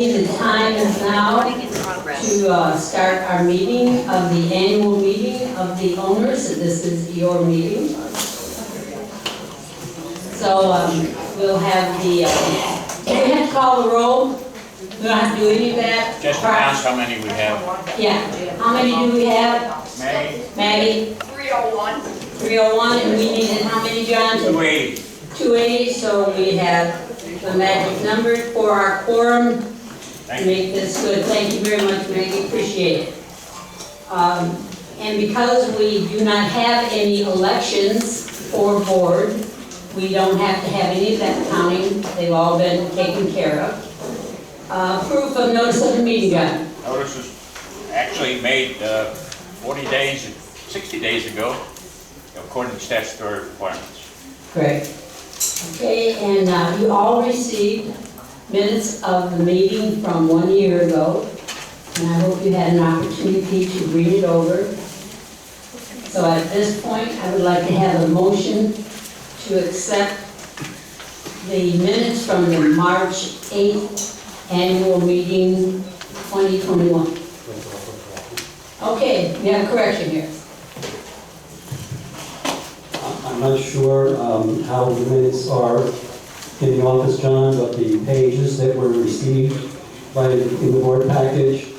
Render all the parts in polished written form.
The time is now to start our meeting of the annual meeting of the owners. This is your meeting. So we'll have the, do we have to call the roll? We don't have to do any of that? Just announce how many we have. Yeah. How many do we have? Maggie? Maggie? 301. 301, and we needed how many, John? 280. 280, so we have the magic number for our quorum. Make this good. Thank you very much, Maggie. Appreciate it. And because we do not have any elections for board, we don't have to have any of that counting. They've all been taken care of. Proof of notice of the meeting, John. Notice was actually made 40 days, 60 days ago, according to statutory requirements. Great. Okay, and you all received minutes of the meeting from 1 year ago, and I hope you had an opportunity to read it over. So at this point, I would like to have a motion to accept the minutes from the March 8th annual meeting 2021. Okay, we have a correction here. I'm not sure how the minutes are in the office, John, but the pages that were received in the board package,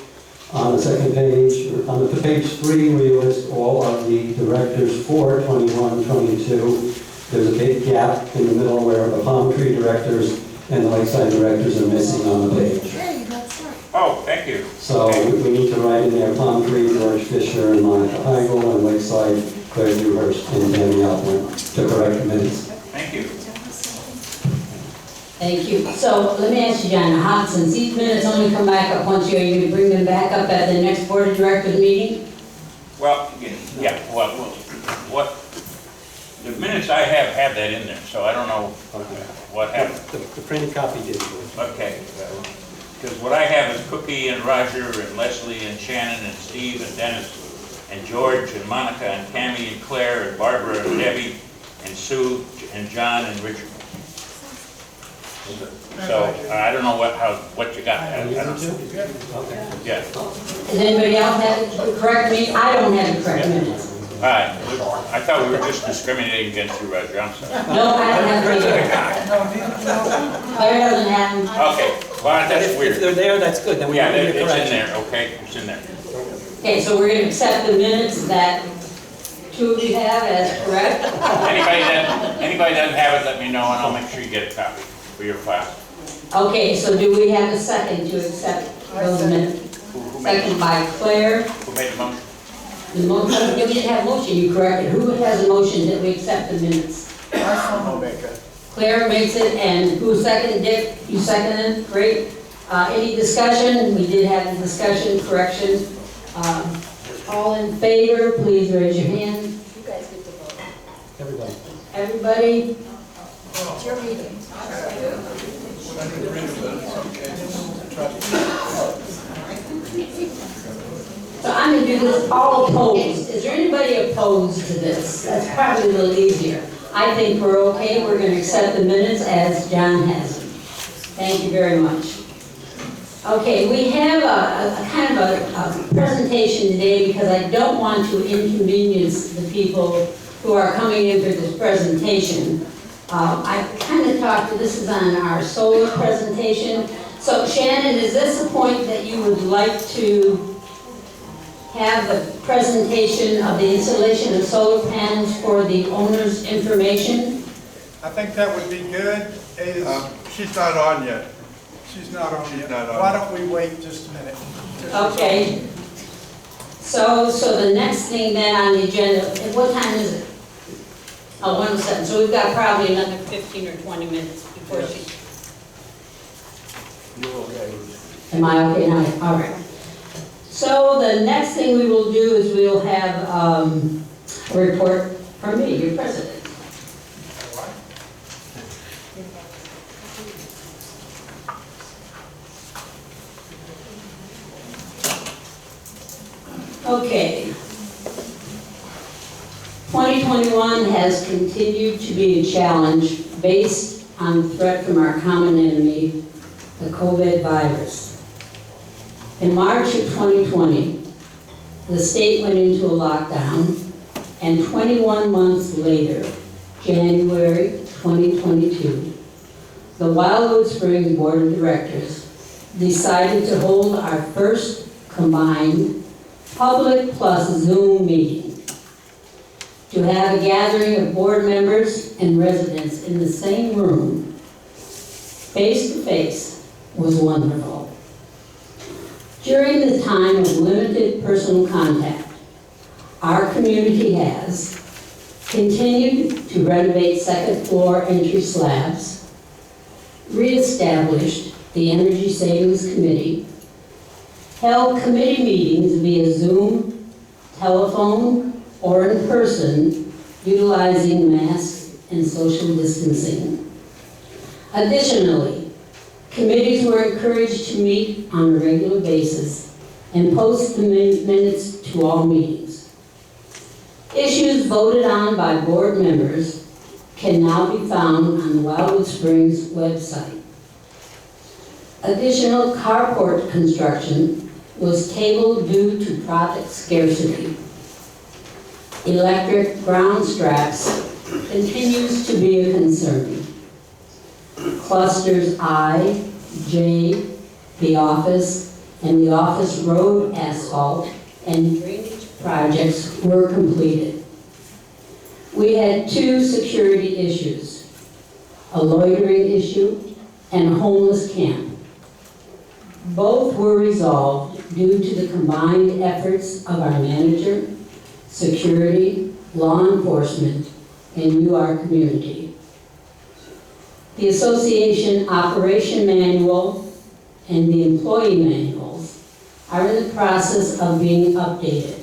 on the second page, on the page 3, we list all of the directors for 21-22. There's a big gap in the middle where the palm tree directors and the lakeside directors are missing on the page. Oh, thank you. So we need to write in there palm tree, George Fisher, and Monica Heigl, and lakeside Claire Dewhurst and Danny Alpern to correct the minutes. Thank you. Thank you. So let me ask you, John, since these minutes only come back up once a year, are you going to bring them back up at the next Board of Directors meeting? Well, yeah, what, the minutes I have that in there, so I don't know what happened. The printed copy did. Okay. Because what I have is Cookie and Roger and Leslie and Shannon and Steve and Dennis and George and Monica and Tammy and Claire and Barbara and Debbie and Sue and John and Richard. So I don't know what you got. I don't know. Yeah. Does anybody else have it correct me? I don't have it correct minutes. All right. I thought we were just discriminating against you, Roger. I'm sorry. No, I don't have it either. Claire doesn't have them. Okay. Well, that's weird. If they're there, that's good. Then we Yeah, don't need a it's in correction. there. Okay, it's in there. Okay, so we're going to accept the minutes that two of you have as correct. Anybody doesn't have it, let me know, and I'll make sure you get a copy for your file. Okay, so do we have a second to accept those minutes? Who made Second by Claire. Who made the motion? The motion, you didn't have a motion, you corrected. Who has a motion that we accept the minutes? Claire makes it, and who seconded? Dick, you seconded? Great. Any discussion? We did have a discussion, correction. All in favor, please raise your hand. You guys get to vote. Everybody. Everybody? It's your meeting. So I'm going to do this all opposed. Is there anybody opposed to this? That's probably a little easier. I think we're okay. We're going to accept the minutes as John has them. Thank you very much. Okay, we have a kind of a presentation today because I don't want to inconvenience the people who are coming in for this presentation. I kind of talked, this is on our solar presentation. So Shannon, is this a point that you would like to have the presentation of the installation of solar panels for the owner's information? I think that would be good. She's not on yet. She's not on yet. Why don't we wait just a minute? Okay. So the next thing then on the agenda, what time is it? Oh, 1:07. So we've got probably another 15 or 20 minutes before she... You're okay. Am I okay now? All right. So the next thing we will do is we'll have a report from me, your president. Okay. 2021 has continued to be a challenge based on the threat from our common enemy, the COVID virus. In March of 2020, the state went into a lockdown, and 21 months later, January 2022, the Wildewood Springs Board of Directors decided to hold our first combined public plus Zoom meeting. To have a gathering of board members and residents in the same room, face to face, was wonderful. During the time of limited personal contact, our community has continued to renovate second floor entry slabs, reestablished the Energy Savings Committee, held committee meetings via Zoom, telephone, or in person, utilizing masks and social distancing. Additionally, committees were encouraged to meet on a regular basis and post the minutes to all meetings. Issues voted on by board members can now be found on the Wildewood Springs website. Additional carport construction was tabled due to product scarcity. Electric ground straps continues to be a concern. Clusters I, J, the office, and the office road asphalt and drainage projects were completed. We had 2 security issues, a loitering issue and a homeless camp. Both were resolved due to the combined efforts of our manager, security, law enforcement, and you, our community. The association operation manual and the employee manuals are in the process of being updated.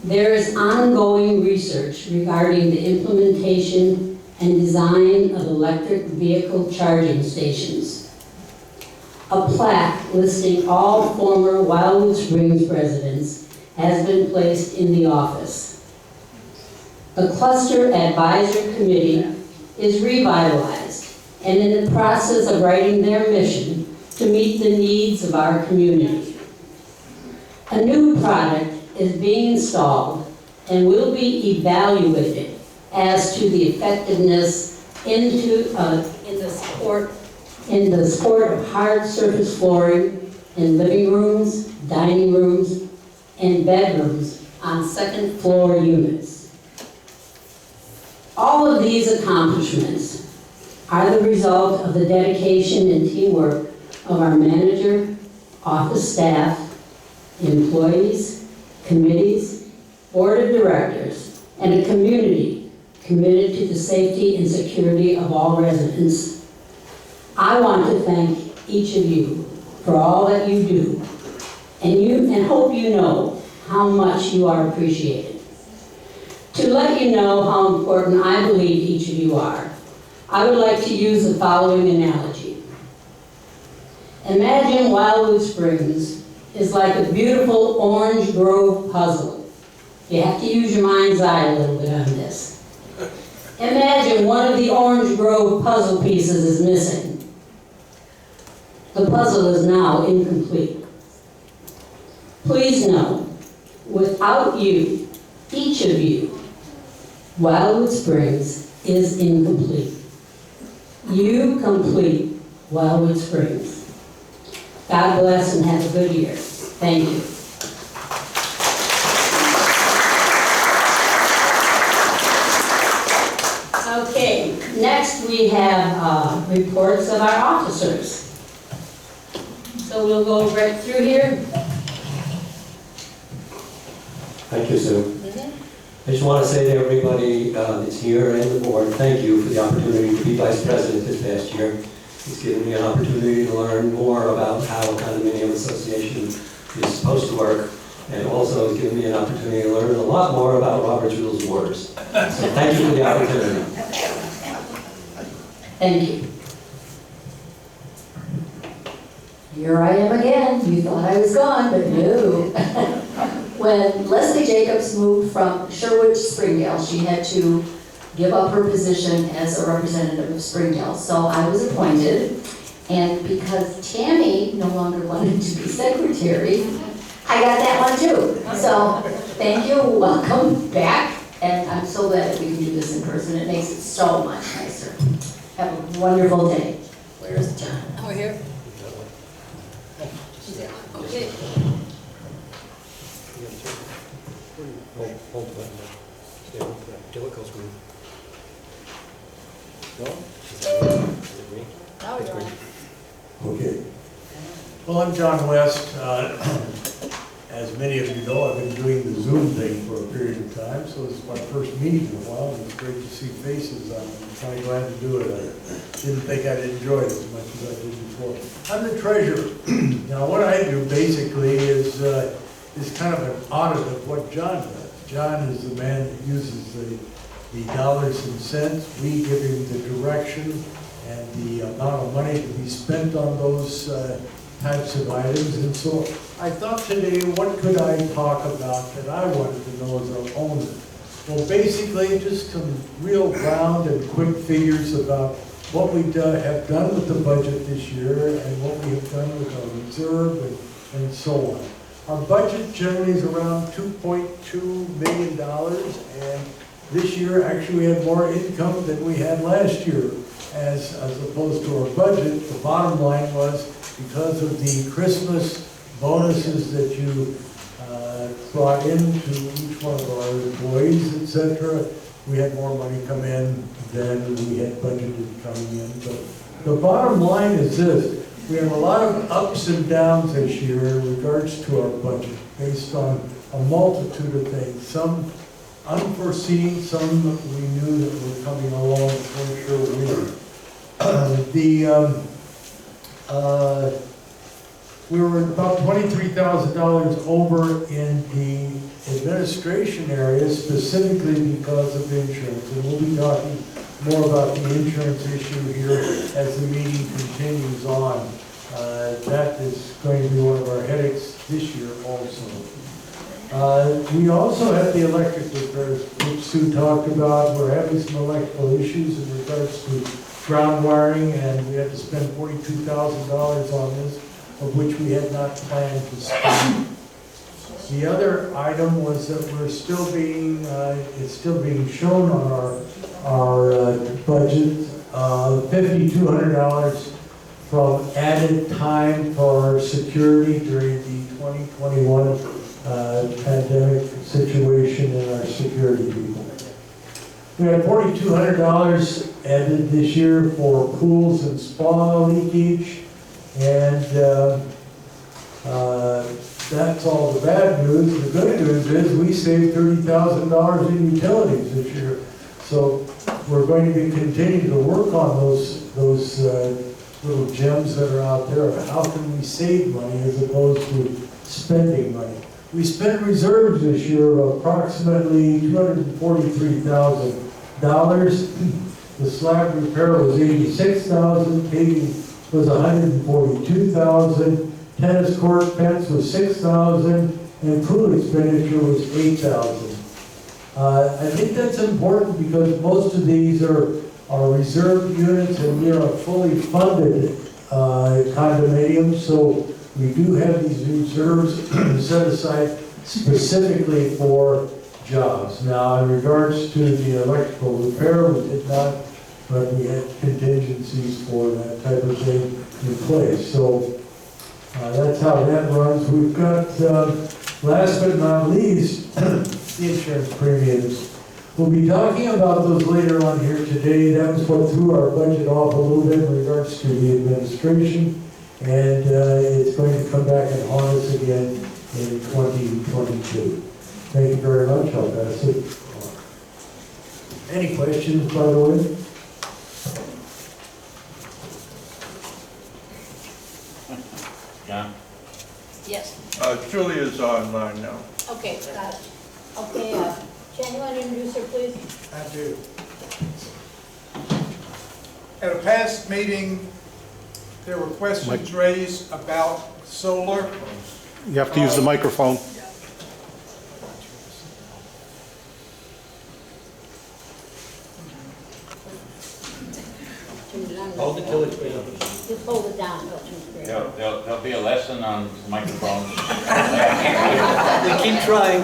There is ongoing research regarding the implementation and design of electric vehicle charging stations. A plaque listing all former Wildewood Springs residents has been placed in the office. The Cluster Advisor Committee is revitalized and in the process of writing their mission to meet the needs of our community. A new product is being installed and will be evaluated as to the effectiveness in the support of hard surface flooring in living rooms, dining rooms, and bedrooms on second floor units. All of these accomplishments are the result of the dedication and teamwork of our manager, office staff, employees, committees, board of directors, and a community committed to the safety and security of all residents. I want to thank each of you for all that you do, and hope you know how much you are appreciated. To let you know how important I believe each of you are, I would like to use the following analogy. Imagine Wildewood Springs is like a beautiful orange grove puzzle. You have to use your mind's eye a little bit on this. Imagine one of the orange grove puzzle pieces is missing. The puzzle is now incomplete. Please know, without you, each of you, Wildewood Springs is incomplete. You complete Wildewood Springs. God bless and have a good year. Thank you. Okay, next we have reports of our officers. So we'll go right through here. Thank you, Sue. I just want to say to everybody that's here and the board, thank you for the opportunity to be vice president this past year. It's given me an opportunity to learn more about how a condominium association is supposed to work, and also it's given me an opportunity to learn a lot more about Robert's Rules of Orders. So thank you for the opportunity. Thank you. Here I am again. You thought I was gone, but no. When Leslie Jacobs moved from Sherwood to Springdale, she had to give up her position as a representative of Springdale. So I was appointed, And because Tammy no longer wanted to be secretary, I got that one too. So, thank you, welcome back, and I'm so glad that we can do this in person. It makes it so much nicer. Have a wonderful day. Where's John? Oh, here? She's there. Okay. Hold the button. Stay with that. Till it goes green. No? Is it green? Now we're on. Okay. Well, I'm John West. As many of you know, I've been doing the Zoom thing for a period of time, so this is my first meeting in a while, and it's great to see faces. I'm kind of glad to do it. I didn't think I'd enjoy it as much as I did before. I'm the treasurer. Now, what I do basically is kind of an audit of what John does. John is the man that uses the dollars and cents. We give him the direction and the amount of money to be spent on those types of items. And so I thought today, what could I talk about that I wanted to know as our owner? Well, basically, just some real round and quick figures about what we have done with the budget this year and what we have done with our reserve and so on. Our budget generally is around $2.2 million, and this year actually we had more income than we had last year as opposed to our budget. The bottom line was because of the Christmas bonuses that you brought into each one of our employees, etc., we had more money come in than we had budgeted coming in. But the bottom line is this. We have a lot of ups and downs this year in regards to our budget based on a multitude of things. Some unforeseen, some we knew that were coming along, we're sure we were. We were about $23,000 over in the administration area, specifically because of insurance. And we'll be talking more about the insurance issue here as the meeting continues on. That is going to be one of our headaches this year also. We also have the electric repairs, which Sue talked about. We're having some electrical issues in regards to ground wiring, and we had to spend $42,000 on this, of which we had not planned to spend. The other item was that we're still being, it's still being shown on our budget, $5,200 from added time for security during the 2021 pandemic situation in our security people. We had $4,200 added this year for pools and spa leakage, and that's all the bad news. The good news is we saved $30,000 in utilities this year. So we're going to be continuing to work on those little gems that are out there. How can we save money as opposed to spending money? We spent reserves this year of approximately $243,000. The slab repair was $86,000. Paving was $142,000. Tennis court fence was $6,000, and pool expenditure was $8,000. I think that's important because most of these are reserved units, and we are a fully funded condominium, so we do have these reserves set aside specifically for jobs. Now, in regards to the electrical repair, we did not, but we had contingencies for that type of thing in place. So that's how that runs. We've got, last but not least, the insurance premiums. We'll be talking about those later on here today. That was what threw our budget off a little bit in regards to the administration, and it's going to come back and haunt us again in 2022. Thank you very much. I'll pass it on. Any questions, by the way? John? Yes. Julia's online now. Okay, got it. Okay, Jen, you want to introduce her, please? I do. At a past meeting, there were questions raised about solar. You have to use the microphone. Turn it on. Hold it till it's green. You pulled it down, don't you? There'll be a lesson on microphones. They keep trying.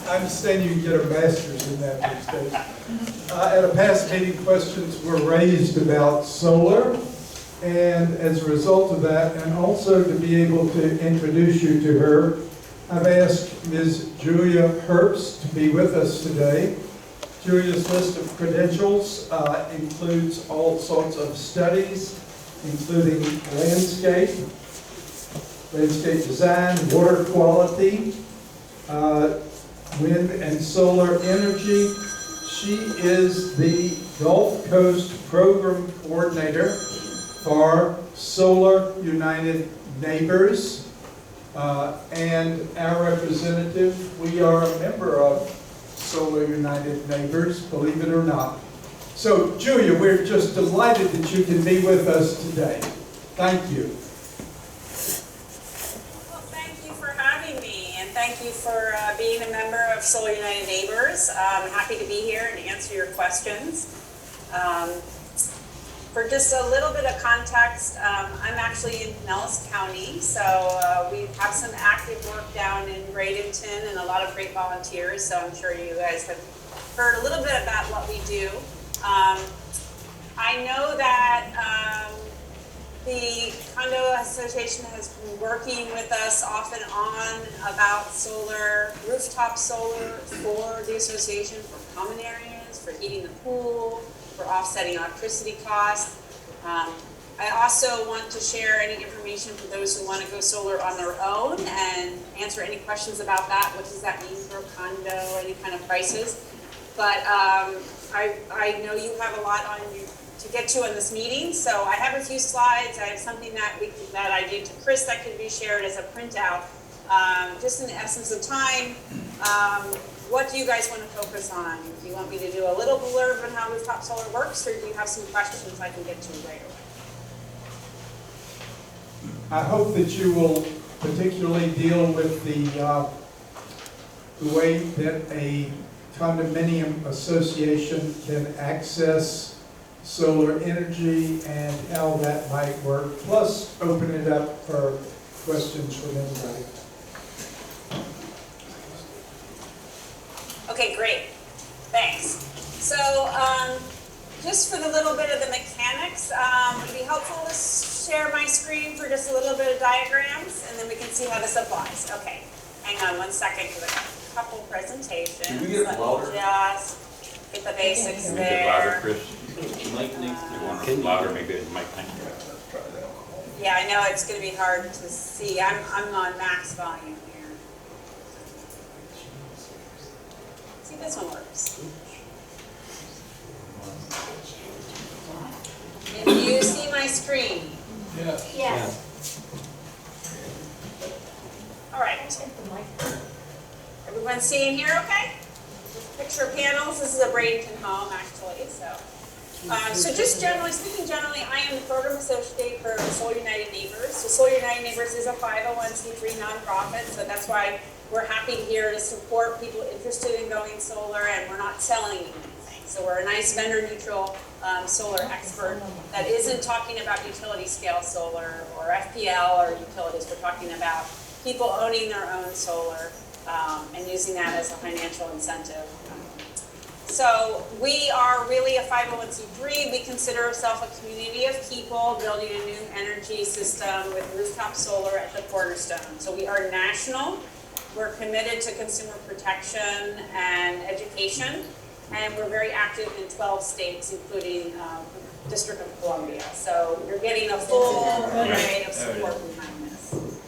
I understand you can get a master's in that these days. At a past meeting, questions were raised about solar, and as a result of that, and also to be able to introduce you to her, I've asked Ms. Julia Herbst to be with us today. Julia's list of credentials includes all sorts of studies, including landscape design, water quality, wind and solar energy. She is the Gulf Coast Program Coordinator for Solar United Neighbors. And our representative, we are a member of Solar United Neighbors, believe it or not. So, Julia, we're just delighted that you can be with us today. Thank you. Well, thank you for having me, and thank you for being a member of Solar United Neighbors. I'm happy to be here and answer your questions. For just a little bit of context, I'm actually in Pinellas County, so we have some active work down in Bradenton and a lot of great volunteers, so I'm sure you guys have heard a little bit about what we do. I know that the Condo Association has been working with us off and on about solar, rooftop solar for the association, for common areas, for heating the pool, for offsetting electricity costs. I also want to share any information for those who want to go solar on their own and answer any questions about that. What does that mean for a condo, any kind of prices? But I know you have a lot on you to get to in this meeting, so I have a few slides. I have something that I gave to Chris that could be shared as a printout. Just in the essence of time, what do you guys want to focus on? Do you want me to do a little blurb on how rooftop solar works, or do you have some questions I can get to right away? I hope that you will particularly deal with the way that a condominium association can access solar energy and how that might work, plus open it up for questions from anybody. Okay, great. Thanks. So just for the little bit of the mechanics, it would be helpful to share my screen for just a little bit of diagrams, and then we can see how this applies. Okay, hang on one second because I have a couple presentations. Can you get louder? Just get the basics Can you get louder, there. Chris? You want it louder, maybe it might think. Yeah, I know it's going to be hard to see. I'm on max volume here. See, this one works. If you see my screen. Yes. Yes. All right. Everyone seeing here okay? Picture panels. This is a Bradenton home, actually. So just generally speaking, I am the program associate for Solar United Neighbors. So Solar United Neighbors is a 501c3 nonprofit, so that's why we're happy here to support people interested in going solar, and we're not selling anything. So we're a nice vendor-neutral solar expert that isn't talking about utility scale solar or FPL or utilities. We're talking about people owning their own solar and using that as a financial incentive. So we are really a 501c3. We consider ourselves a community of people building a new energy system with rooftop solar at the cornerstone. So we are national. We're committed to consumer protection and education. And we're very active in 12 states, including District of Columbia. So you're getting a full array of support behind this.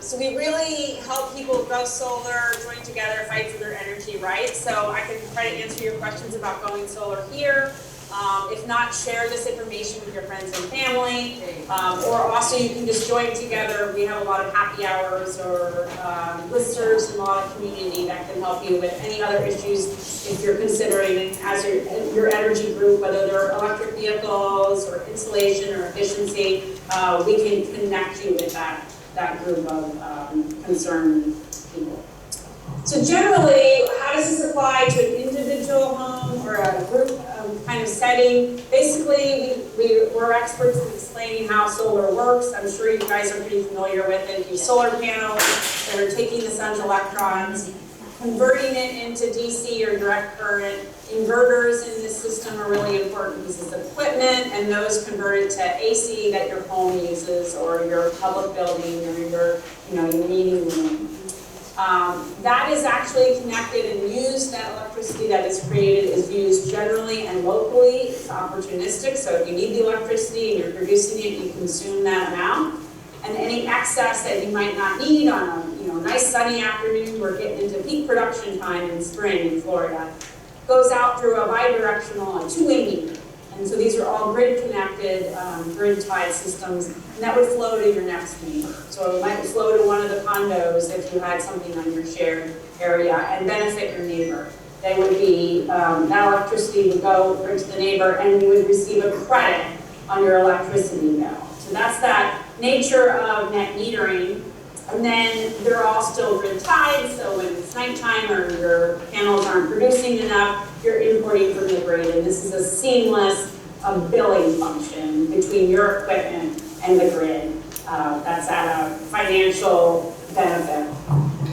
So we really help people go solar, join together, fight for their energy rights. So I can try to answer your questions about going solar here. If not, share this information with your friends and family. Or also you can just join together. We have a lot of happy hours or listservs and a lot of community that can help you with any other issues if you're considering as your energy group, whether they're electric vehicles or insulation or efficiency. We can connect you with that group of concerned people. So generally, how does this apply to an individual individual home or a group kind of setting. Basically, we're experts in explaining how solar works. I'm sure you guys are pretty familiar with it. These solar panels that are taking the sun's electrons, converting it into DC or direct current. Inverters in this system are really important pieces of equipment, and those converted to AC that your home uses or your public building or your meeting room. That is actually connected and used. That electricity that is created is used generally and locally. It's opportunistic, so if you need the electricity and you're producing it, you consume that amount. And any excess that you might not need on a nice sunny afternoon, we're getting into peak production time in spring in Florida, goes out through a bidirectional, a two-way meter. And so these are all grid-connected, grid-tied systems, and that would flow to your next neighbor. So it might flow to one of the condos if you had something on your shared area and benefit your neighbor. They would be, that electricity would go to the neighbor and you would receive a credit on your electricity bill. So that's that nature of net metering. And then they're all still grid tied, so when it's nighttime or your panels aren't producing enough, you're importing from the grid. And this is a seamless billing function between your equipment and the grid. That's at a financial benefit.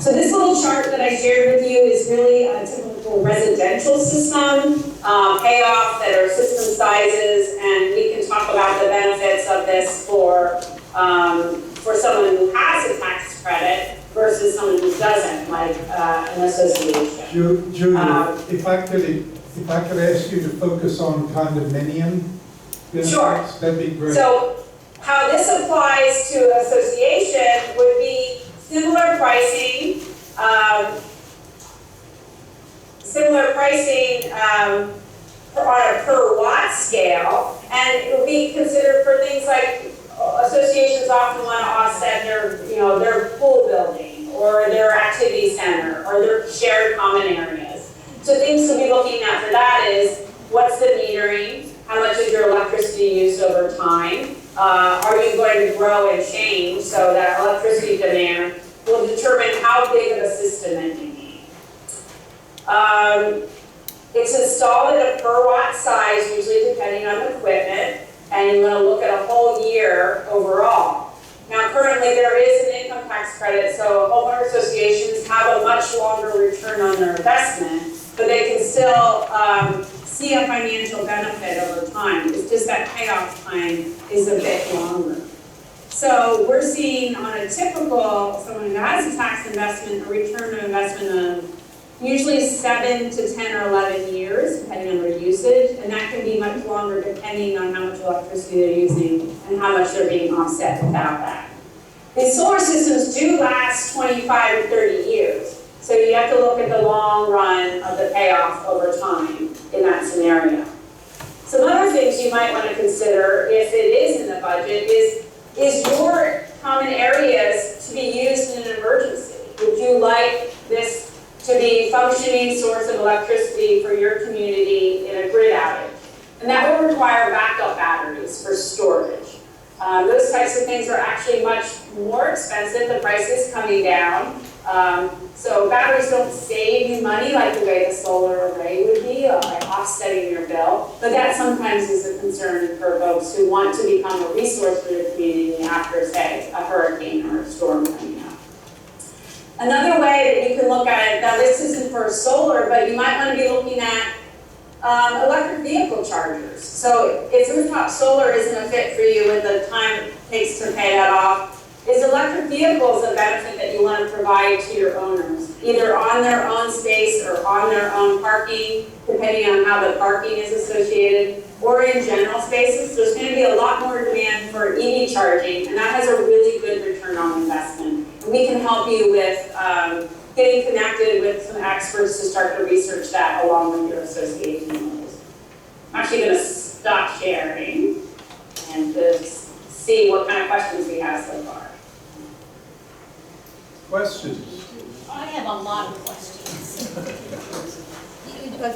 So this little chart that I shared with you is really a typical residential system, payoff that are system sizes, and we can talk about the benefits of this for someone who has a tax credit versus someone who doesn't, like an association. Julia, if I could ask you to focus on condominium benefits, sure. That'd be great. So how this applies to association would be similar pricing on a per watt scale, and it would be considered for things like associations often want to offset their pool building or their activity center or their shared common areas. So things to be looking at for that is what's the metering, how much is your electricity used over time, are you going to grow and change so that electricity demand will determine how big of a system that you need. It's installed at a per watt size, usually depending on the equipment, and you want to look at a whole year overall. Now currently there is an income tax credit, so homeowner associations have a much longer return on their investment, but they can still see a financial benefit over time. It's just that payoff time is a bit longer. So we're seeing on a typical, someone who has a tax investment, a return on investment of usually 7 to 10 or 11 years, depending on their usage, and that can be much longer depending on how much electricity they're using and how much they're being offset without that. These solar systems do last 25 to 30 years, so you have to look at the long run of the payoff over time in that scenario. Some other things you might want to consider if it is in the budget is your common areas to be used in an emergency? Would you like this to be functioning source of electricity for your community in a grid outage? And that will require backup batteries for storage. Those types of things are actually much more expensive. The price is coming down. So batteries don't save you money like the way the solar array would be, by offsetting your bill. But that sometimes is a concern for folks who want to become a resource for their community after, say, a hurricane or a storm coming up. Another way that you can look at it, now this isn't for solar, but you might want to be looking at electric vehicle chargers. So if rooftop solar isn't a fit for you and the time it takes to pay that off, is electric vehicles a benefit that you want to provide to your owners, either on their own space or on their own parking, depending on how the parking is associated, or in general spaces? There's going to be a lot more demand for EV charging, and that has a really good return on investment. And we can help you with getting connected with some experts to start to research that along with your association members. I'm actually going to stop sharing and just see what kind of questions we have so far. Questions? I have a lot of questions.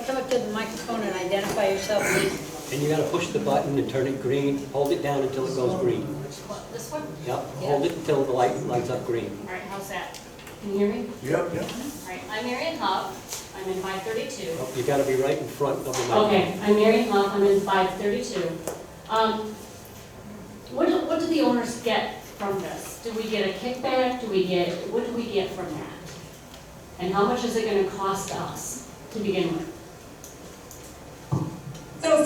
Come up to the microphone and identify yourself, please. And you gotta push the button and turn it green, hold it down until it goes green. This one? Yep, hold it until the light lights up green. All right, how's that? Can you hear me? Yep. All right, I'm Marion Hobb. I'm in 532. You gotta be right in front of the microphone. Okay, I'm Mary Huff, I'm in 532. What do the owners get from this? Do we get a kickback? What do we get from that? And how much is it gonna cost us to begin with? So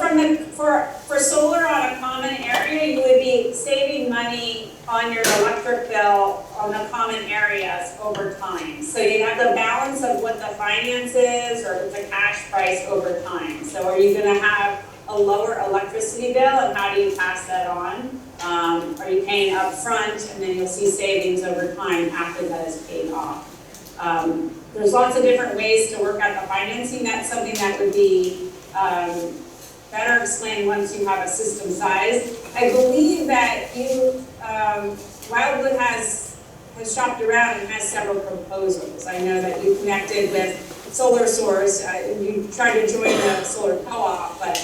for solar on a common area, you would be saving money on your electric bill on the common areas over time. So you have the balance of what the finance is or the cash price over time. So are you gonna have a lower electricity bill, and how do you pass that on? Are you paying up front, and then you'll see savings over time after that is paid off? There's lots of different ways to work out the financing. That's something that would be better explained once you have a system size. I believe that Wildewood has shopped around and has several proposals. I know that you connected with Solar Source. You tried to join the solar co-op, but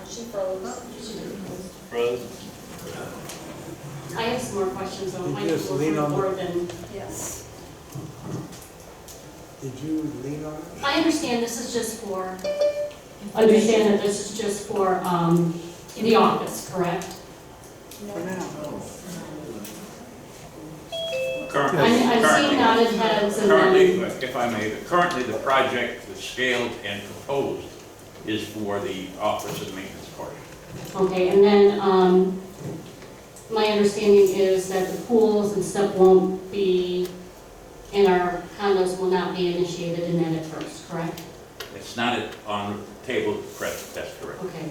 She froze. Rose? I have some more questions, though. Did Might you be just more lean on the- forward than. Yes. Did you lean on it? I understand this is just for, understand that this is just for, the office, correct? I'm seeing nodded heads and Currently, then, if I may, currently the project that's scaled and proposed is for the office and maintenance portion. okay, and then, my understanding is that the pools and stuff won't be, and our condos will not be initiated in that at first, correct? It's not on the table at present, that's correct. Okay,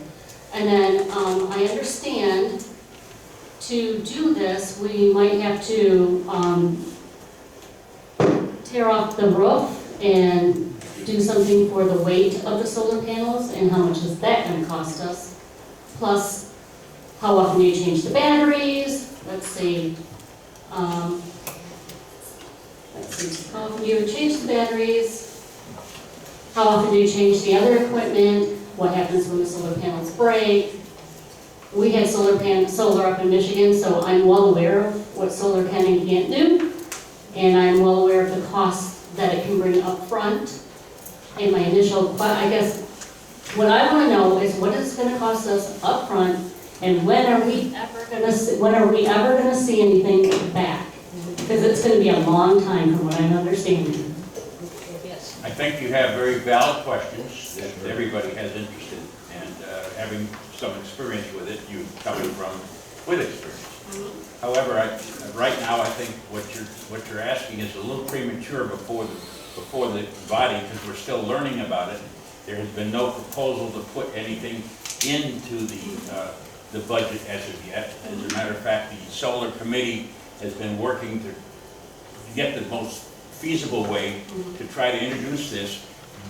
and then, I understand to do this, we might have to, tear off the roof and do something for the weight of the solar panels, and how much is that gonna cost us? Plus, how often do you change the batteries? Let's see, how often do you change the batteries? How often do you change the other equipment? What happens when the solar panels break? We have solar up in Michigan, so I'm well aware of what solar can and can't do. And I'm well aware of the costs that it can bring up front. And my initial, but I guess, what I wanna know is what it's gonna cost us up front, and when are we ever gonna see anything back? Because it's gonna be a long time from what I'm understanding. Yes. I think you have very valid questions that everybody has interest in, and having some experience with it, you coming from with experience. However, right now, I think what you're asking is a little premature before the body, because we're still learning about it. There has been no proposal to put anything into the budget as of yet. As a matter of fact, the solar committee has been working to get the most feasible way to try to introduce this,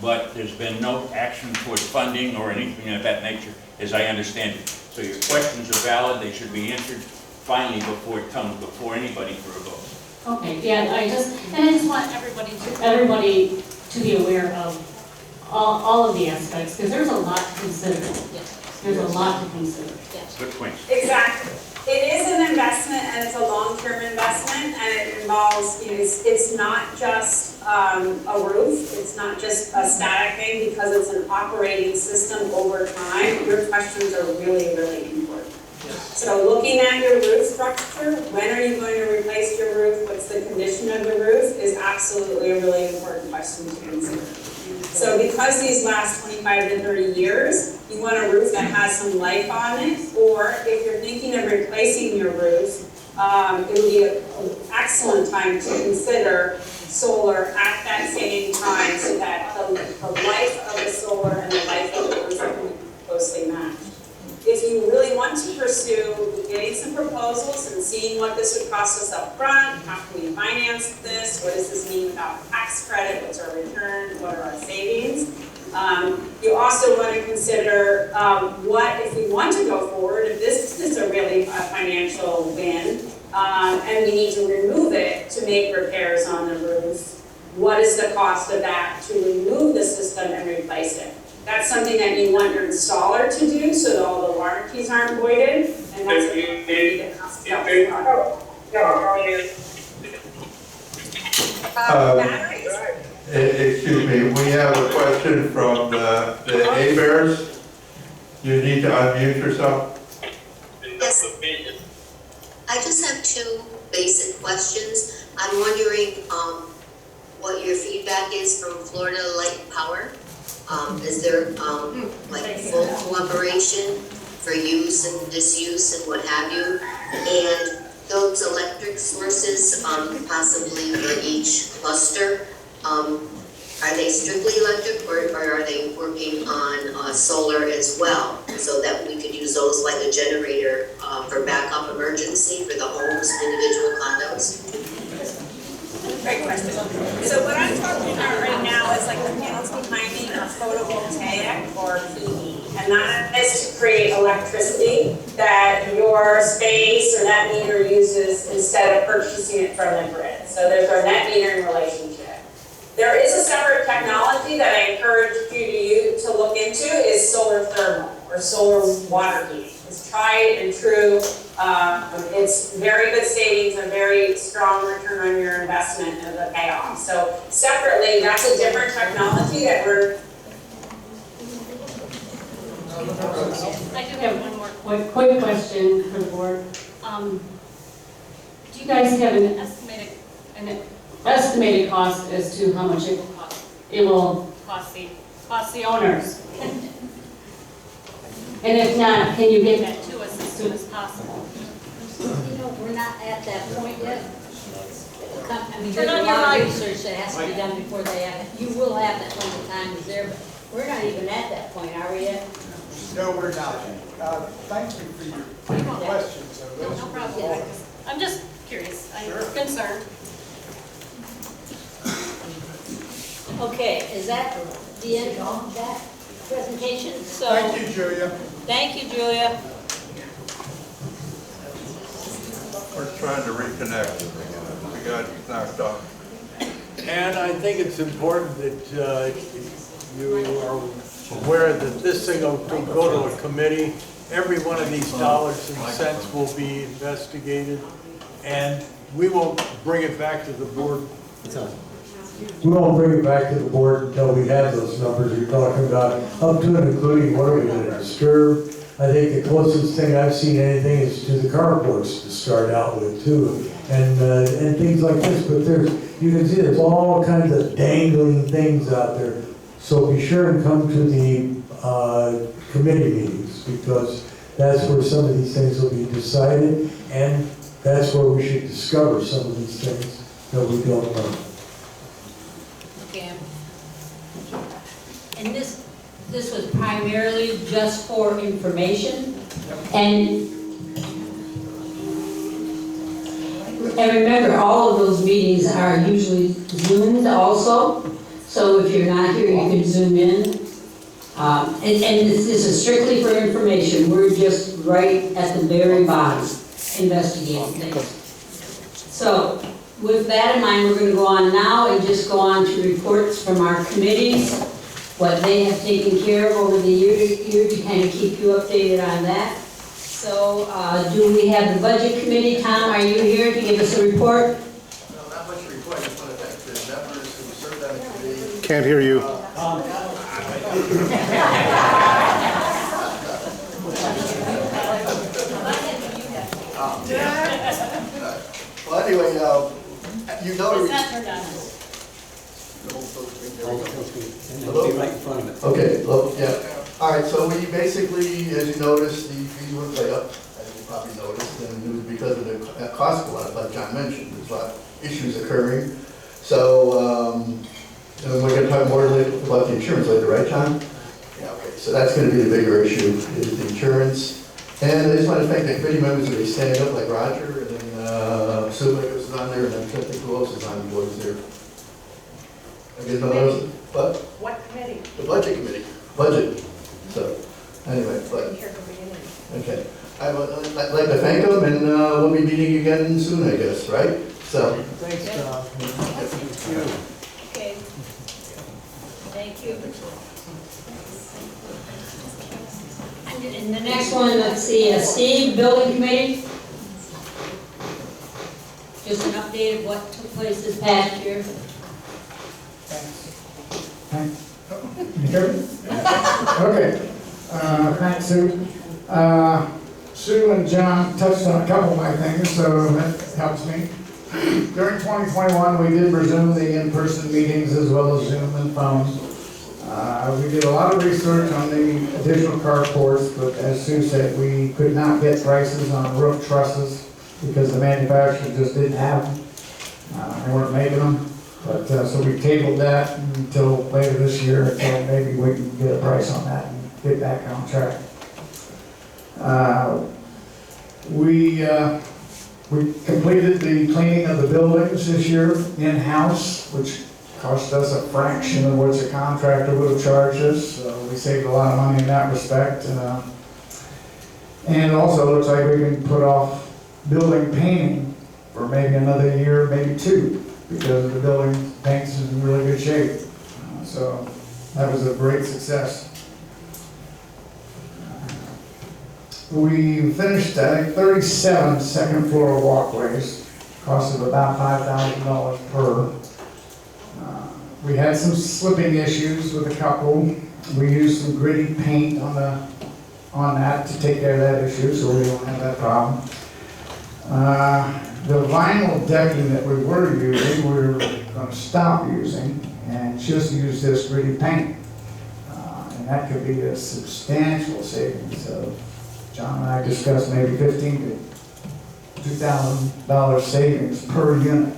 but there's been no action toward funding or anything of that nature, as I understand it. So your questions are valid, they should be answered finally before it comes before anybody for a vote. Okay, yeah, I just want everybody to be aware of all of the aspects, because there's a lot to consider. There's a lot to consider. Good point. exactly. It is an investment, and it's a long-term investment, and it involves, it's not just a roof, it's not just a static thing, because it's an operating system over time. Your questions are really, really important. So looking at your roof structure, when are you going to replace your roof, what's the condition of the roof, is absolutely a really important question to consider. So because these last 25 to 30 years, you want a roof that has some life on it, or if you're thinking of replacing your roof, it would be an excellent time to consider solar at that same time, so that the life of the solar and the life of the roof are closely matched. If you really want to pursue getting some proposals and seeing what this would cost us up front, how can we finance this, what does this mean without tax credit, what's our return, what are our savings? You also want to consider what, if we want to go forward, if this is a really financial win, and we need to remove it to make repairs on the roof, what is the cost of that to remove the system and replace it? That's something that you want your installer to do, so that all the warranties aren't voided, and that's what you need to ask. batteries? Excuse me, we have a question from the A-Bears. You need to unmute yourself. Yes. I just have two basic questions. I'm wondering what your feedback is from Florida Light and Power. Is there like full cooperation for use and disuse and what have you? And those electric sources, possibly for each cluster, are they strictly electric or are they working on solar as well? So that we could use those like a generator for backup emergency for the homes, individual condos? Great question. So what I'm talking about right now is like the panels behind me are photovoltaic or PV. And that is to create electricity that your space or net meter uses instead of purchasing it from the grid. So there's our net metering relationship. There is a separate technology that I encourage you to look into is solar thermal or solar water heating. It's tried and true. It's very good savings and very strong return on your investment of the payoff. So separately, that's a different technology that we're. I do have one more quick question for the board. Do you guys have an estimated cost as to how much it will cost the owners? And if not, can you get that to us as soon as possible? You know, we're not at that point yet. I mean, Turn there's on a your lot of mic. research that has to be done before they have it. You will have that when the time is there, but we're not even at that point, are we yet? No, we're not. Thank you for your questions. No problem. I'm just curious. I'm concerned. Okay, is that the end of that presentation? So, Thank you, Julia. thank you, Julia. We're trying to reconnect. We got knocked off. And I think it's important that you are aware that this thing will go to a committee. Every one of these dollars and cents will be investigated, and we won't bring it back to the board. We won't bring it back to the board until we have those numbers you're talking about, up to and including what are we going to disturb. I think the closest thing I've seen anything is to the carports to start out with too, and things like this. But you can see there's all kinds of dangling things out there. So be sure and come to the committee meetings, because that's where some of these things will be decided, and that's where we should discover some of these things that we don't know. Okay. And this was primarily just for information, and remember, all of those meetings are usually Zoomed also, so if you're not here, you can Zoom in. And this is strictly for information. We're just right at the very bottom, investigating things. So, with that in mind, we're going to go on now and just go on to reports from our committees, what they have taken care of over the year to kind of keep you updated on that. So, do we have the budget committee? Tom, are you here to give us a report? No, not much to report. I just want to thank the members who served on the committee. Can't hear you. Well, anyway, you know. It's not turned on. Hello? Right in front of it. Okay, well, yeah. All right, so we basically, as you noticed, the fees were way up, as you probably noticed, and it was because of the cost go up, like John mentioned. There's a lot of issues occurring. So, and we're going to talk more about the insurance later, right, John? Yeah, okay. So that's going to be the bigger issue, is the insurance. And I just want to thank the committee members that stand up, like Roger, and then Sue was on there, and then I think who else is on the board there. I guess no one else. What? What committee? The budget committee. Budget. So, anyway, but. Okay. I would like to thank them, and we'll be meeting again soon, I guess, right? So. Thanks, Tom. Thank you. Okay. Thank you. And the next one, let's see, Steve, Building Committee. Just an update of what took place this past year. Thanks. You hear me? Okay. Thanks, Sue. Sue and John touched on a couple of my things, so that helps me. During 2021, we did resume the in-person meetings as well as Zoom and phone. We did a lot of research on the additional carports, but as Sue said, we could not get prices on roof trusses because the manufacturer just didn't have them. They weren't making them. But, so we tabled that until later this year, until maybe we can get a price on that and get back on track. We completed the cleaning of the buildings this year in-house, which cost us a fraction of what the contractor would have charged us. So we saved a lot of money in that respect. And also looks like we can put off building painting for maybe another year, maybe two, because the building paints is in really good shape. So that was a great success. We finished, I think, 37 second floor walkways, cost of about $5,000 per. We had some slipping issues with a couple. We used some gritty paint on that to take care of that issue, so we don't have that problem. The vinyl decking that we were using, we were going to stop using and just use this gritty paint. And that could be a substantial savings. So John and I discussed maybe $1,500 to $2,000 savings per unit.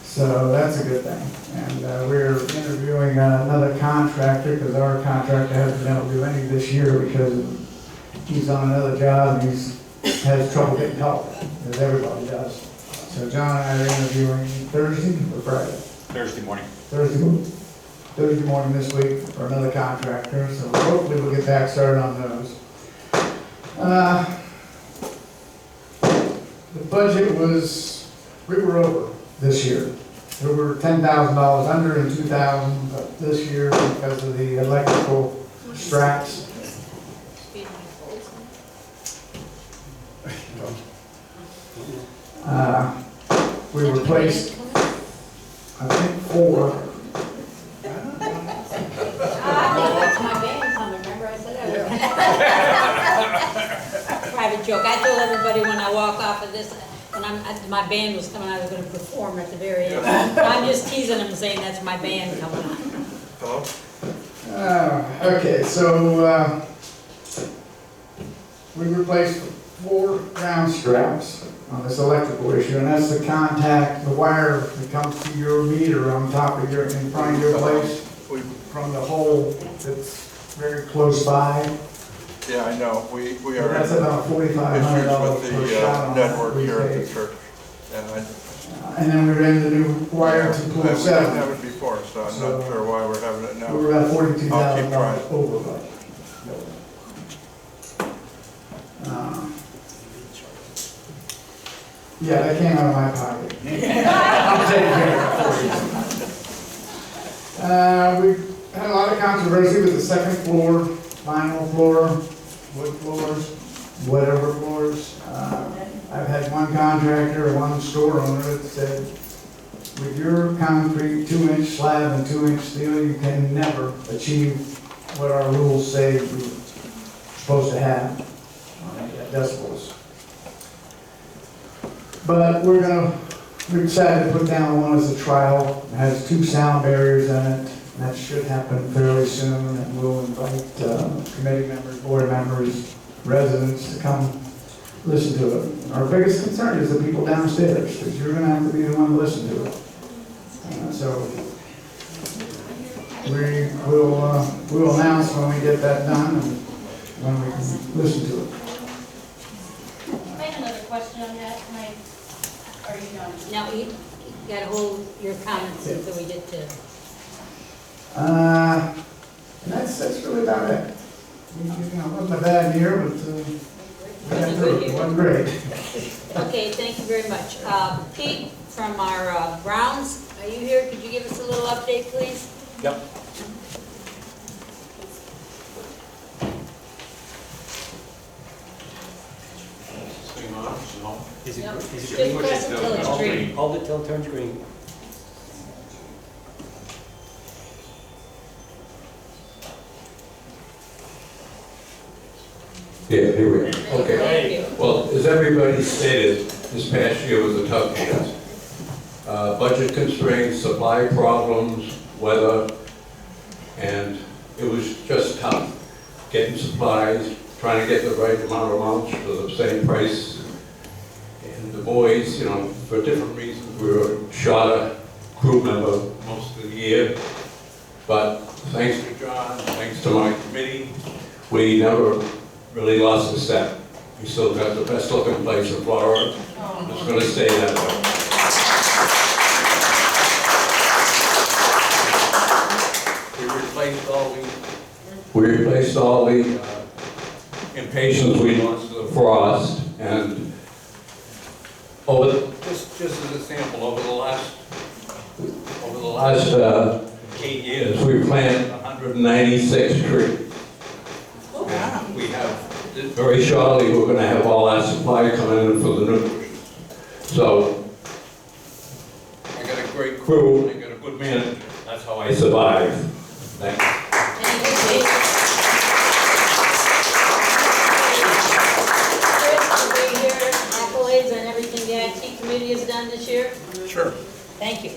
So that's a good thing. And we're interviewing another contractor because our contractor hasn't been able to do any this year because he's on another job and has trouble getting help, as everybody does. So John and I are interviewing Thursday or Friday? Thursday morning. Thursday morning this week for another contractor. So hopefully we'll get back started on those. The budget was, we were over this year. We were $10,000 under in 2000, but this year because of the electrical straps. We replaced, I think, 4. That's my band coming, remember I said I was. Private joke, I told everybody when I walk off of this, when my band was coming, I was gonna perform at the very end. I'm just teasing them, saying that's my band coming on. Hello? Okay, so we replaced 4 ground straps on this electrical issue, and that's the contact, the wire that comes to your meter on top of your, in front of your place, from the hole that's very close by. Yeah, I know, we are. That's about $4,500 with per shot the on network that here at we the paid. church. And then we ran the new wire to pool We didn't 7. have it before, so I'm not sure why we're having it now. We were about I'll keep $42,000 trying. over budget. Yeah, that came out of my pocket. I'm taking care of it for you. We had a lot of controversy with the second floor, vinyl floor, wood floors, whatever floors. I've had one contractor, one store owner that said, with your concrete 2-inch slab and 2-inch steel, you can never achieve what our rules say you're supposed to have on decibels. But we decided to put down one as a trial. It has 2 sound barriers in it. That should happen fairly soon, and we'll invite committee members, board members, residents to come listen to it. Our biggest concern is the people downstairs, because you're going to have to be the one to listen to it. So we'll announce when we get that done and when we can listen to it. I have another question on that. Are you done? Now, you gotta hold your comments until we get to. That's really about it. It wasn't a bad year, but we got through it. It wasn't great. Okay, thank you very much. Pete from our grounds, are you here? Could you give us a little update, please? Yep. Is it, Yep. is it Just green? press it till it's green. Hold it till it turns green. Yeah, here we are. Okay. Thank you. Well, as everybody stated, this past year was a tough year. Budget constraints, supply problems, weather, and it was just tough. Getting supplies, trying to get the right amount of mulch for the same price. And the boys, you know, for different reasons, we were short a crew member most of the year. But thanks to John, thanks to my committee, we never really lost a step. We still got the best looking place in Florida. It's going to stay that way. We replaced all the impatiens we lost to the frost, and just as a sample, over the last 8 years, we planted 196 trees. And we have, very shortly, we're going to have all our supply coming in for the new bushes. So, I got a great crew, I got a good manager. That's how I survive. Thank you. Accolades on everything the IT committee has done this year? Sure. Thank you.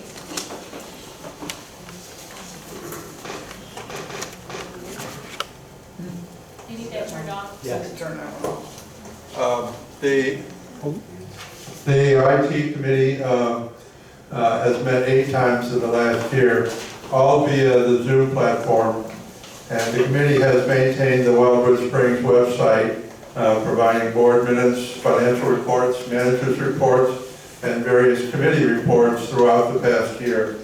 You need that turned on? Yes. Turn that one off. The IT committee has met 8 times in the last year, all via the Zoom platform. And the committee has maintained the Wildewood Springs website, providing board minutes, financial reports, managers' reports, and various committee reports throughout the past year.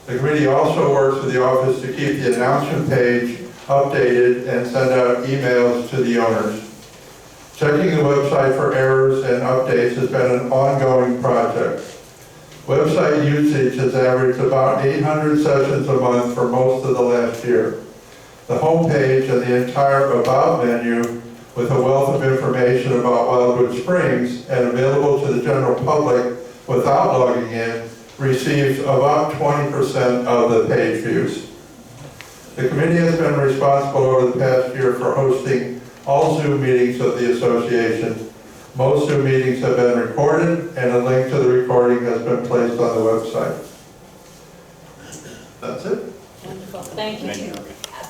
The committee also works with the office to keep the announcement page updated and send out emails to the owners. Checking the website for errors and updates has been an ongoing project. Website usage has averaged about 800 sessions a month for most of the last year. The homepage and the entire About menu, with a wealth of information about Wildewood Springs and available to the general public without logging in, receives about 20% of the page views. The committee has been responsible over the past year for hosting all Zoom meetings of the association. Most Zoom meetings have been recorded, and a link to the recording has been placed on the website. That's it. Wonderful, thank you.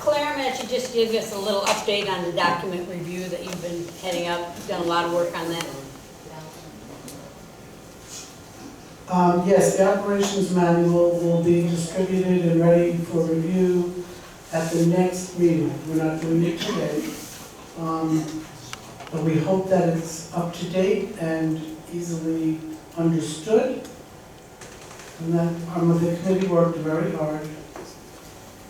Claire, why don't you just give us a little update on the document review that you've been heading up? You've done a lot of work on that. Yes, the operations manual will be distributed and ready for review at the next meeting. We're not doing it today. But we hope that it's up to date and easily understood. And that the committee worked very hard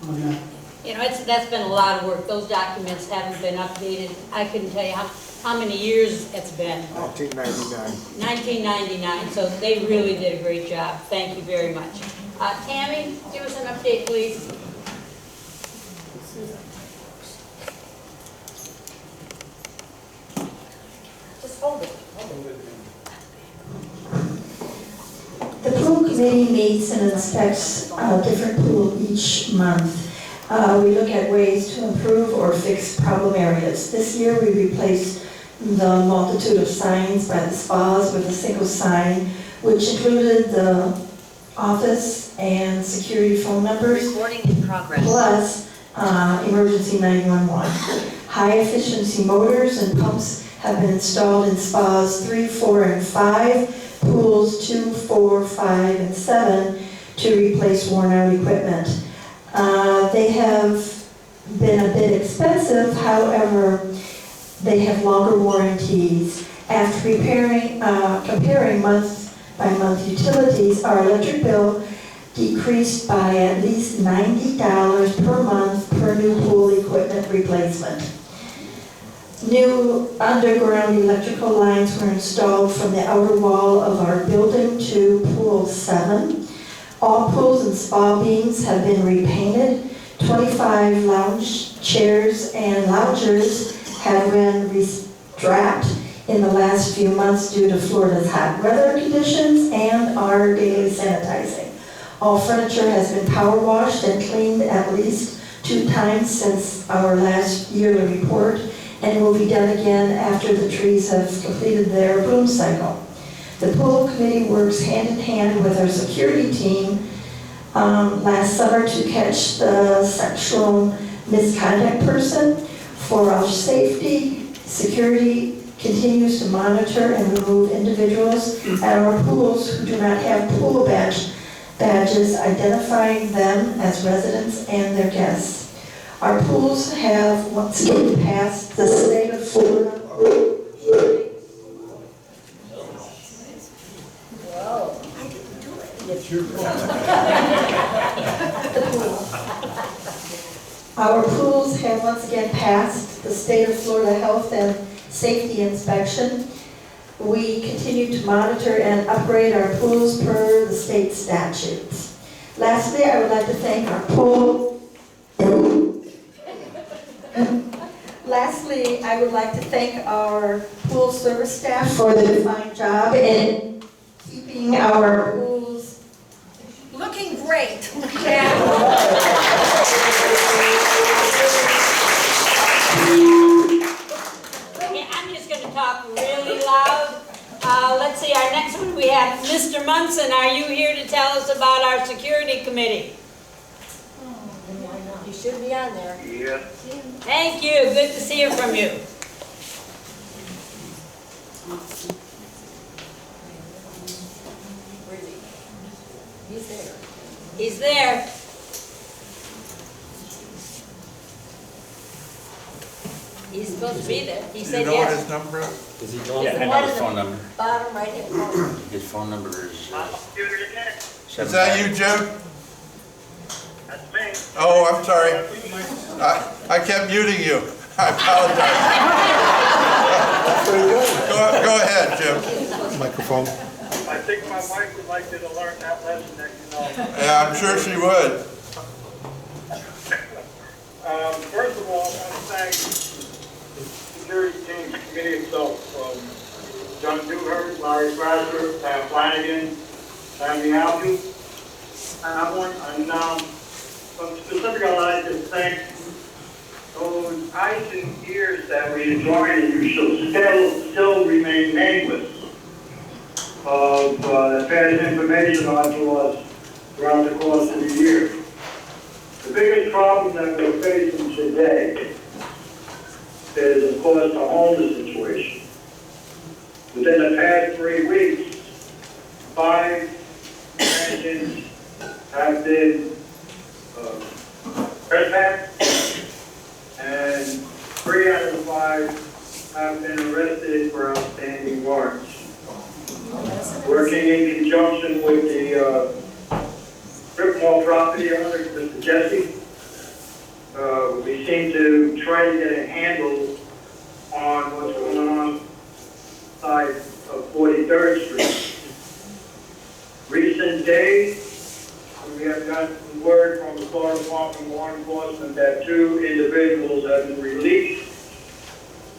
on that. You know, that's been a lot of work. Those documents haven't been updated. I couldn't tell you how many years it's been. 1999. 1999, so they really did a great job. Thank you very much. Tammy, give us an update, please. Just hold it. The pool committee meets and inspects a different pool each month. We look at ways to improve or fix problem areas. This year we replaced the multitude of signs by the spas with a single sign, which included the office and security phone numbers, Recording in progress. plus emergency 911. High efficiency motors and pumps have been installed in spas 3, 4, and 5, pools 2, 4, 5, and 7 to replace worn out equipment. They have been a bit expensive, however, they have longer warranties. After comparing month-by-month utilities, our electric bill decreased by at least $90 per month per new pool equipment replacement. New underground electrical lines were installed from the outer wall of our building to pool 7. All pools and spa beams have been repainted. 25 lounge chairs and loungers have been restrapped in the last few months due to Florida's hot weather conditions and our daily sanitizing. All furniture has been power washed and cleaned at least 2 times since our last yearly report, and will be done again after the trees have completed their bloom cycle. The pool committee works hand in hand with our security team last summer to catch the sexual misconduct person. For our safety, security continues to monitor and remove individuals at our pools who do not have pool badges, identifying them as residents and their guests. Our pools have once again passed the state of Florida. Our pools have once again passed the state of Florida health and safety inspection. We continue to monitor and upgrade our pools per the state statutes. Lastly, I would like to thank our pool. Lastly, I would like to thank our pool service staff for their fine job in keeping our pools Looking great. Okay, I'm just going to talk really loud. Let's see, our next one we have Mr. Munson. Are you here to tell us about our security committee? You should be on there. Yeah. Thank you. Good to see hear from you. Where is he? He's there. He's there. He's supposed to be there. He said You know what yes. his number is? Is he Yeah, I know his phone number. Bottom right hand corner. His phone number is... Is that you, Jim? That's me. Oh, I'm sorry. I kept muting you. I apologize. Go ahead, Jim. Microphone. I think my wife would like you to learn that lesson that you know. Yeah, I'm sure she would. First of all, I want to thank the security team committee itself, John Dewhurst, Larry Thrasher, Pat Flanagan, Sammy Alvey. And specifically, I'd like to thank those eyes and ears that we enjoyed, and you should still remain nameless of that passed information on to us throughout the course of the year. The biggest problem that we're facing today is, of course, the homeless situation. Within the past 3 weeks, 5 mansions have been trespassed, and 3 out of the 5 have been arrested for outstanding warrants. Working in conjunction with the strip mall property owner, Mr. Jesse, we seem to try to get a handle on what's going on side of 43rd Street. Recent days, we have gotten word from the Florida Department of Law Enforcement that 2 individuals have been released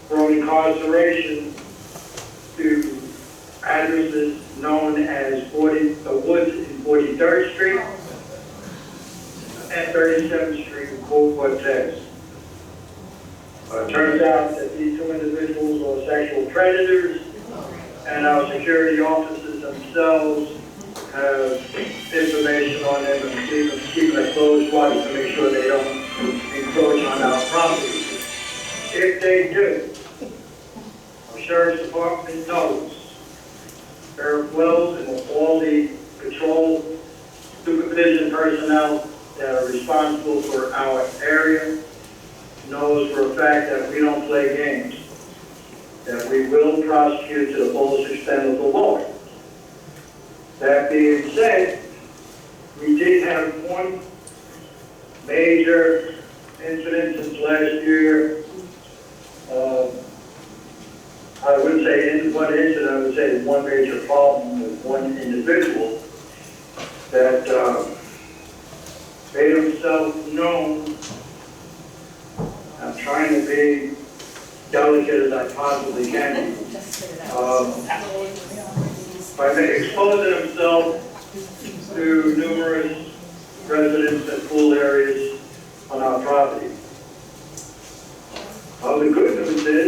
from incarceration to addresses known as the Woods in 43rd Street and 37th Street in Fort Cortez. Turns out that these 2 individuals are sexual predators, and our security officers themselves have information on them and keeping a close watch to make sure they don't encroach on our property. If they do, our Sheriff's Department knows Sheriff Wells and all the patrol supervision personnel that are responsible for our area knows for a fact that we don't play games, that we will prosecute to the fullest extent of the law. That being said, we did have 1 major incident since last year. I wouldn't say one incident, I would say 1 major problem with 1 individual that made himself known. I'm trying to be delicate as I possibly can. By exposing himself to numerous residents and pool areas on our property. The good news is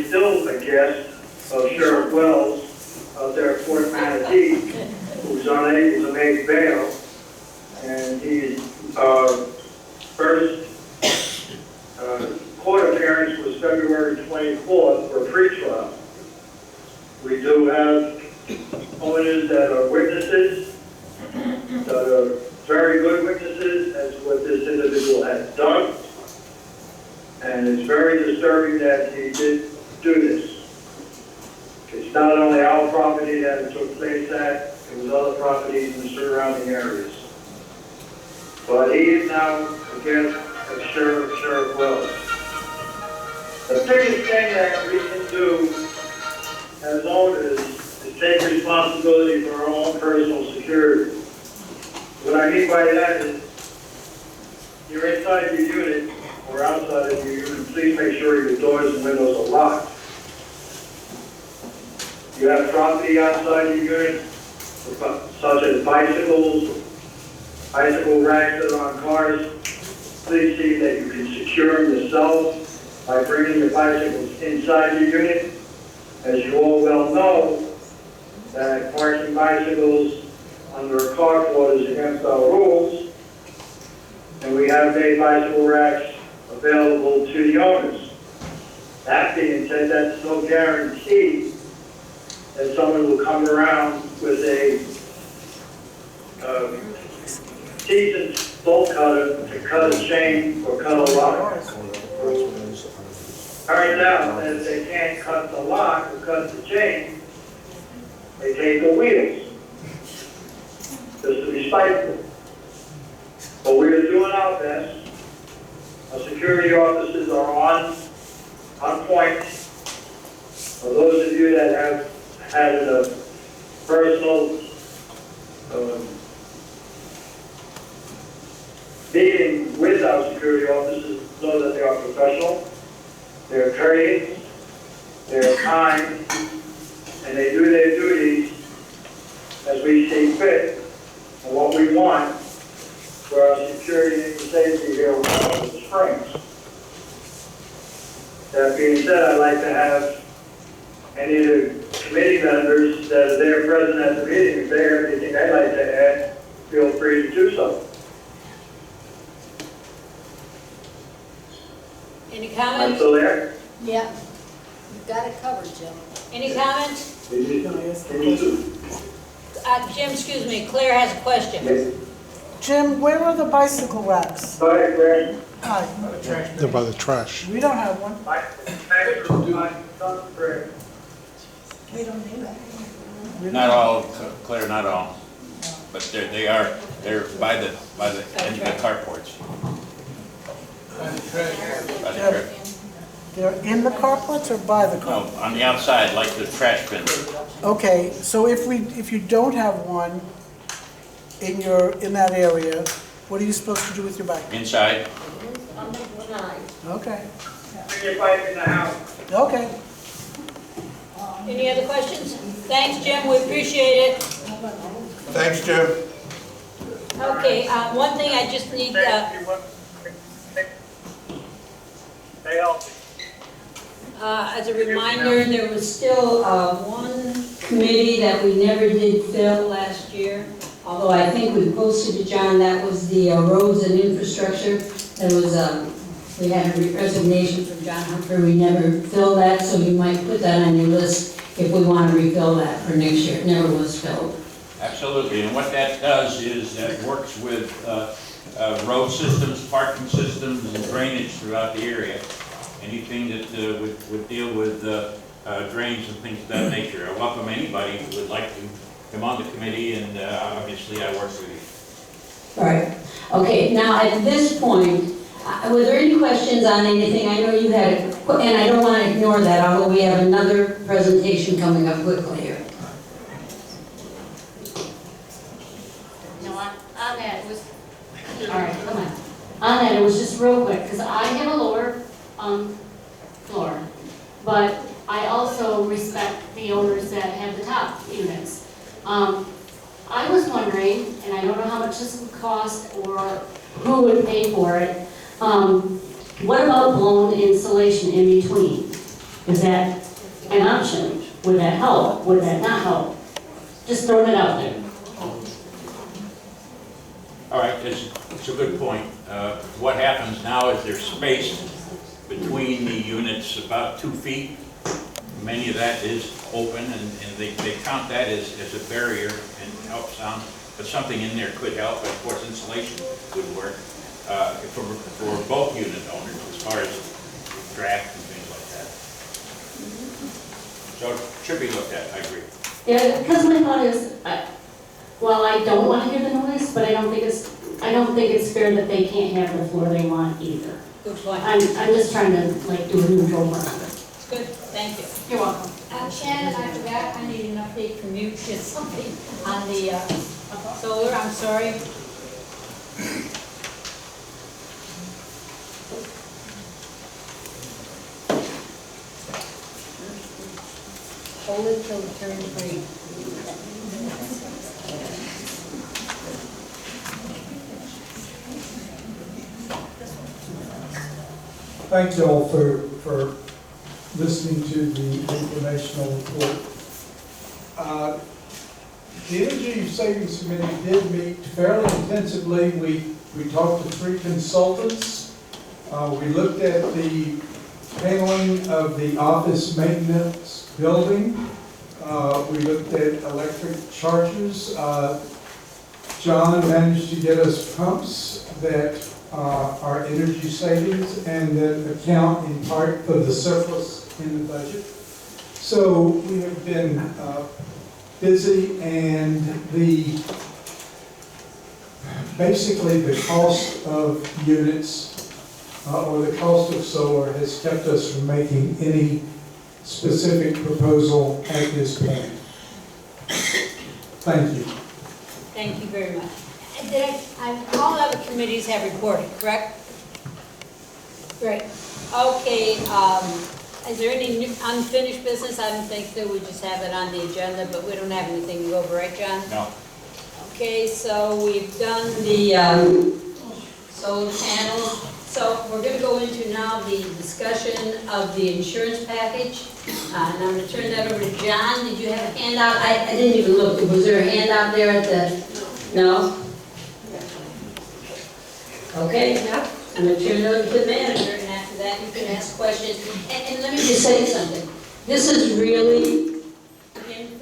still a guest of Sheriff Wells out there at Fort Manatee, who's unable to make bail. And his first court appearance was February 24th for a pretrial. We do have owners that are witnesses, that are very good witnesses as to what this individual has done. And it's very disturbing that he did do this. It's not only our property that it took place at, it was other properties in the surrounding areas. But he is now again a Sheriff Wells. The biggest thing that we can do as owners is take responsibility for our own personal security. What I mean by that is, you're inside your unit or outside of your unit, please make sure your doors and windows are locked. You have property outside your unit, such as bicycles, bicycle racks that are on cars. Please see that you can secure them yourself by bringing your bicycles inside your unit. As you all well know, that parking bicycles under a carport is against our rules, and we have made bicycle racks available to the owners. That being said, that's no guarantee that someone will come around with a seasoned bolt cutter to cut a chain or cut a lock. Turns out that if they can't cut the lock or cut the chain, they take the wheels, just to be spiteful. But we are doing our best. Our security officers are on point. For those of you that have had a personal meeting with our security officers, know that they are professional, they're trained, they're kind, and they do their duties as we see fit and what we want for our security and safety here in the Springs. That being said, I'd like to have any of the committee members that are there present at the meeting, if they have anything they'd like to add, feel free to do so. Any I'm comments? still there? Yeah. You've got it covered, Jim. Any comments? Jim, excuse me, Claire has a question. Jim, where are the bicycle racks? Sorry, Greg. Hi. They're by the trash. We don't have one. We don't do that. Not all, Claire, not all. But they're by the end of the carports. By the trash. They're in the carports or by the No, carports? on the outside, like the trash bins. Okay, so if you don't have one in that area, what are you supposed to do with your bike? Inside. Okay. Bring your bike in the house. Okay. Any other questions? Thanks, Jim, we appreciate it. Thanks, Jim. Okay, one thing I just need, Stay healthy. as a reminder, there was still one committee that we never did fill last year. Although I think we posted to John, that was the roads and infrastructure. There was, we had a resignation from John Humphrey. We never filled that, so you might put that on your list if we want to refill that for next year. It never was filled. Absolutely, and what that does is that works with road systems, parking systems, and drainage throughout the area. Anything that would deal with drains and things of that nature. I welcome anybody who would like to come on the committee, and obviously I work with you. All right. Okay, now at this point, were there any questions on anything? I know you had, and I don't want to ignore that, although we have another presentation coming up quickly here. No, on that, it was, all right, come on. On that, it was just real quick, because I have a lower floor, but I also respect the owners that have the top units. I was wondering, and I don't know how much this would cost or who would pay for it, what about blown insulation in between? Is that an option? Would that help? Would that not help? Just throwing it out there. All right, it's a good point. What happens now is there's space between the units about 2 feet. Many of that is open, and they count that as a barrier and helps sound, but something in there could help. And of course, insulation would work for both unit owners as far as draft and things like that. So it should be looked at, I agree. Yeah, because my thought is, well, I don't want to hear the noise, but I don't think it's fair that they can't have the floor they want either. Good point. I'm just trying to like do a neutral ground. Good, thank you. You're welcome. Shannon, I forgot, I need an update from you, just something on the solar, I'm sorry. Hold it till it turns green. Thank you all for listening to the informational report. The Energy Savings Committee did meet fairly intensively. We talked to 3 consultants. We looked at the paneling of the office maintenance building. We looked at electric chargers. John managed to get us pumps that are energy savings and that account in part for the surplus in the budget. So we have been busy, and basically the cost of units or the cost of solar has kept us from making any specific proposal at this point. Thank you. Thank you very much. All other committees have reported, correct? Great. Okay, is there any unfinished business? I don't think so. We just have it on the agenda, but we don't have anything to go over, right, John? No. Okay, so we've done the solar panels. So we're going to go into now the discussion of the insurance package. And I'm going to turn that over to John. Did you have a handout? I didn't even look. Was there a handout there at the... No? Okay, I'm going to turn it over to the manager, and after that you can ask questions. And let me just say something. This is really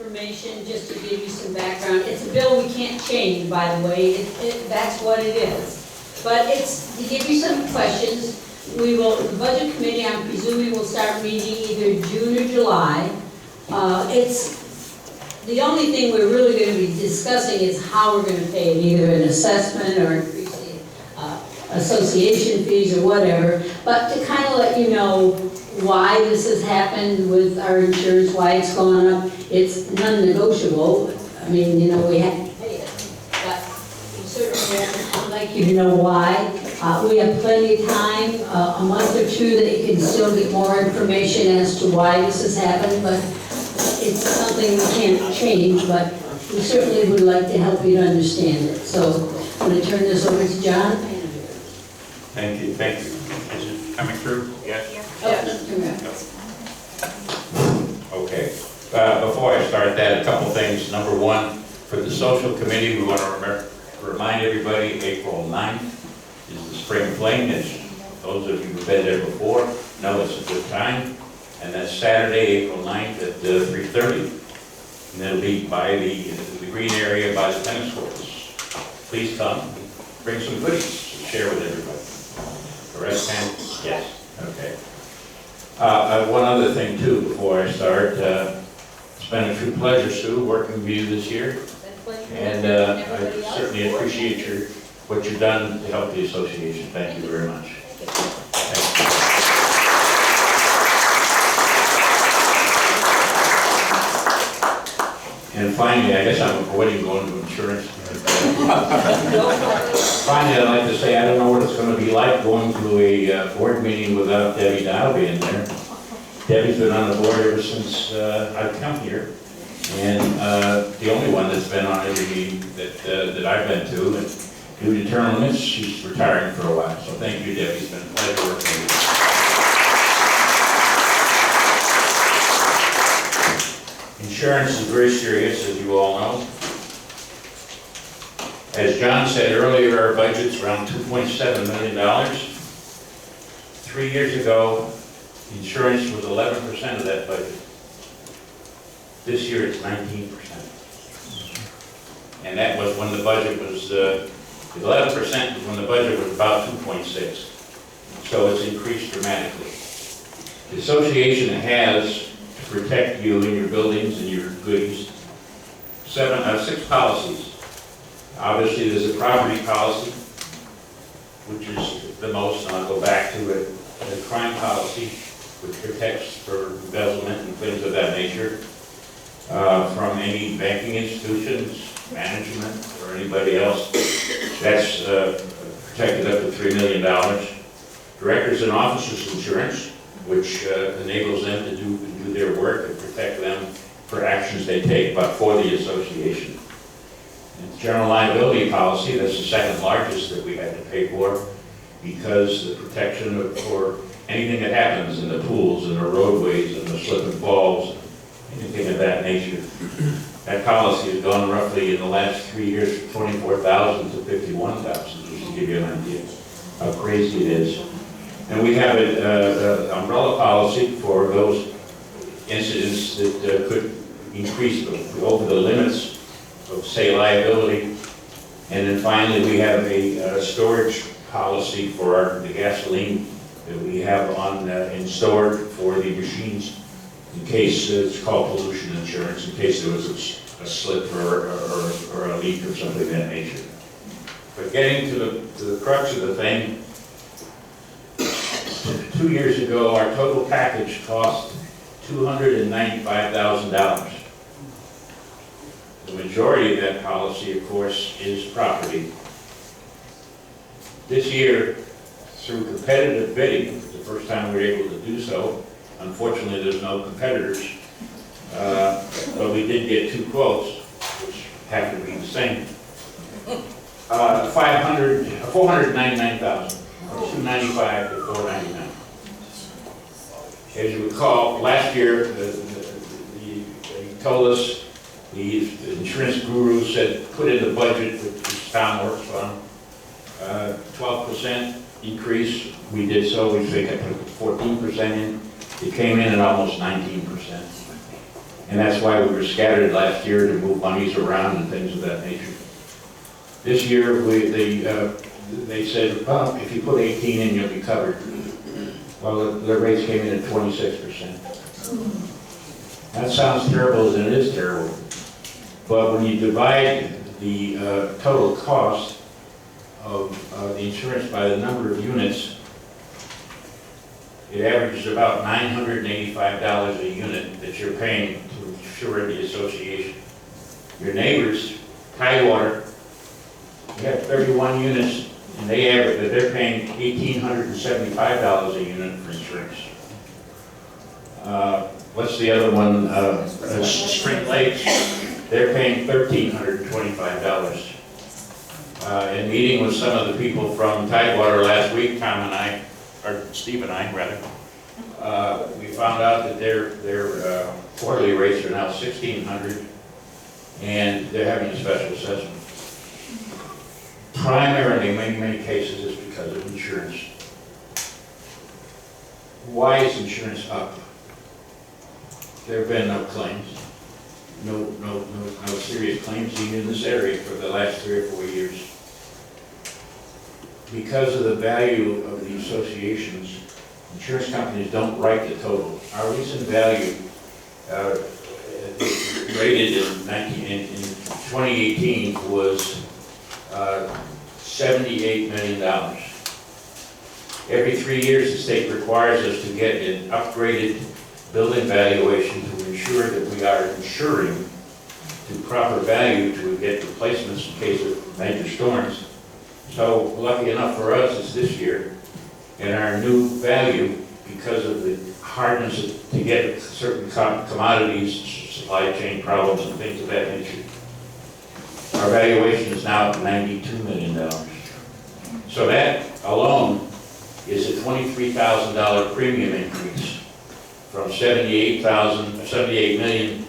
information just to give you some background. It's a bill we can't change, by the way. That's what it is. But it's to give you some questions. We will, the budget committee, I'm presuming, will start meeting either June or July. The only thing we're really going to be discussing is how we're going to pay it, either an assessment or increasing association fees or whatever. But to kind of let you know why this has happened with our insurance, why it's gone up, it's non-negotiable. I mean, you know, we have to pay it. But we certainly would like you to know why. We have plenty of time, a month or two, that you can still get more information as to why this has happened. But it's something we can't change, but we certainly would like to help you to understand it. So I'm going to turn this over to John. Thank you, thank you. Is it coming through? Yes? Okay. Before I start that, a couple things. Number one, for the social committee, we want to remind everybody April 9th is the spring fling. As those of you who've been there before know, it's a good time. And that's Saturday, April 9th at 3:30. And that'll be by the green area by the tennis courts. Please come, bring some goodies to share with everybody. Correct, Pam? Yes. Okay. One other thing too, before I start. It's been a true pleasure, Sue, working with you this year. And I certainly appreciate what you've done to help the association. Thank you very much. Thank you. And finally, I guess I'm avoiding going to insurance. Finally, I'd like to say I don't know what it's going to be like going to a board meeting without Debbie Dow being there. Debbie's been on the board ever since I've come here, and the only one that's been on every meeting that I've been to. And due to term limits, she's retiring for a while. So thank you, Debbie. It's been a pleasure working with you. Insurance is very serious, as you all know. As John said earlier, our budget's around $2.7 million. 3 years ago, insurance was 11% of that budget. This year it's 19%. And that was when the budget was, 11% was when the budget was about 2.6. So it's increased dramatically. The association has, to protect you and your buildings and your goodies, 6 policies. Obviously, there's a property policy, which is the most, and I'll go back to it. The crime policy, which protects for embezzlement and things of that nature from any banking institutions, management, or anybody else. That's protected up to $3 million. Directors and officers insurance, which enables them to do their work and protect them for actions they take, but for the association. And general liability policy, that's the second largest that we had to pay for, because the protection for anything that happens in the pools and the roadways and the slip and falls, anything of that nature. That policy has gone roughly in the last 3 years from 24,000 to 51,000, just to give you an idea how crazy it is. And we have an umbrella policy for those incidents that could increase over the limits of, say, liability. And then finally, we have a storage policy for the gasoline that we have on in stored for the machines, in case it's called pollution insurance, in case there was a slip or a leak or something of that nature. But getting to the crux of the thing, 2 years ago, our total package cost $295,000. The majority of that policy, of course, is property. This year, through competitive bidding, the first time we were able to do so, unfortunately there's no competitors, but we did get 2 quotes, which have to be the same. $499,000, $295 to $499. As you recall, last year, he told us, the insurance guru said, put in the budget, which this town works on, 12% increase. We did so. We think I put 14% in. It came in at almost 19%. And that's why we were scattered last year to move monies around and things of that nature. This year, they said, well, if you put 18 in, you'll be covered. Well, the rates came in at 26%. That sounds terrible, and it is terrible. But when you divide the total cost of the insurance by the number of units, it averages about $985 a unit that you're paying to insure the association. Your neighbors, Tidewater, you have 31 units, and they're paying $1,875 a unit for insurance. What's the other one? Spring Lakes, they're paying $1,325. In meeting with some of the people from Tidewater last week, Tom and I, or Steve and I, rather, we found out that their quarterly rates are now $1,600, and they're having a special assessment. Primarily, in many cases, is because of insurance. Why is insurance up? There have been no claims, no serious claims even in this area for the last 3 or 4 years. Because of the value of the associations, insurance companies don't write the total. Our recent value rated in 2018 was $78 million. Every 3 years, the state requires us to get an upgraded building valuation to ensure that we are insuring to proper value to get replacements in case of major storms. So lucky enough for us, it's this year, and our new value, because of the hardness to get certain commodities, supply chain problems and things of that nature, our valuation is now at $92 million. So that alone is a $23,000 premium increase from $78 million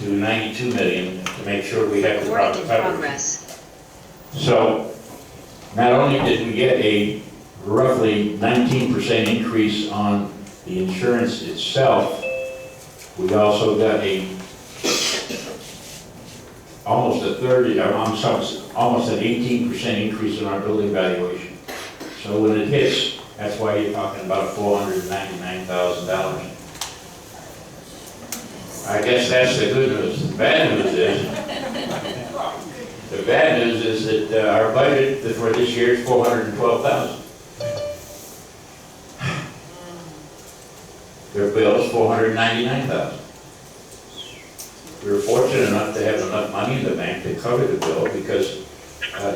to 92 million to make sure we have the Recording proper in coverage. progress. So, not only did we get a roughly 19% increase on the insurance itself, we also got almost an 18% increase in our building valuation. So when it hits, that's why you're talking about $499,000. I guess that's the good news. The bad news is that our budget for this year is $412,000. Their bill is $499,000. We were fortunate enough to have enough money in the bank to cover the bill because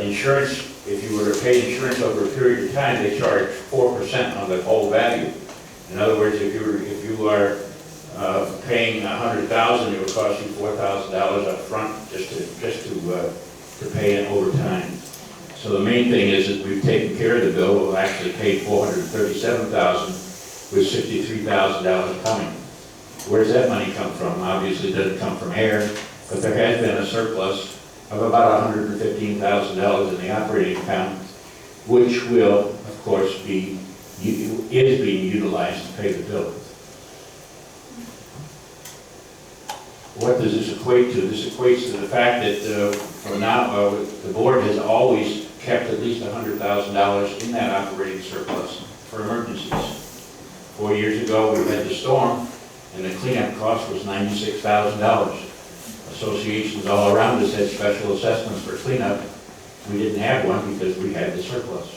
insurance, if you were to pay insurance over a period of time, they charge 4% on the whole value. In other words, if you are paying $100,000, it would cost you $4,000 up front just to pay it over time. So the main thing is that we've taken care of the bill. We've actually paid $437,000 with $63,000 coming. Where's that money come from? Obviously, it doesn't come from air, but there has been a surplus of about $115,000 in the operating account, which will, of course, is being utilized to pay the bill. What does this equate to? This equates to the fact that from now, the board has always kept at least $100,000 in that operating surplus for emergencies. 4 years ago, we had the storm, and the cleanup cost was $96,000. Associations all around us had special assessments for cleanup. We didn't have one because we had the surplus.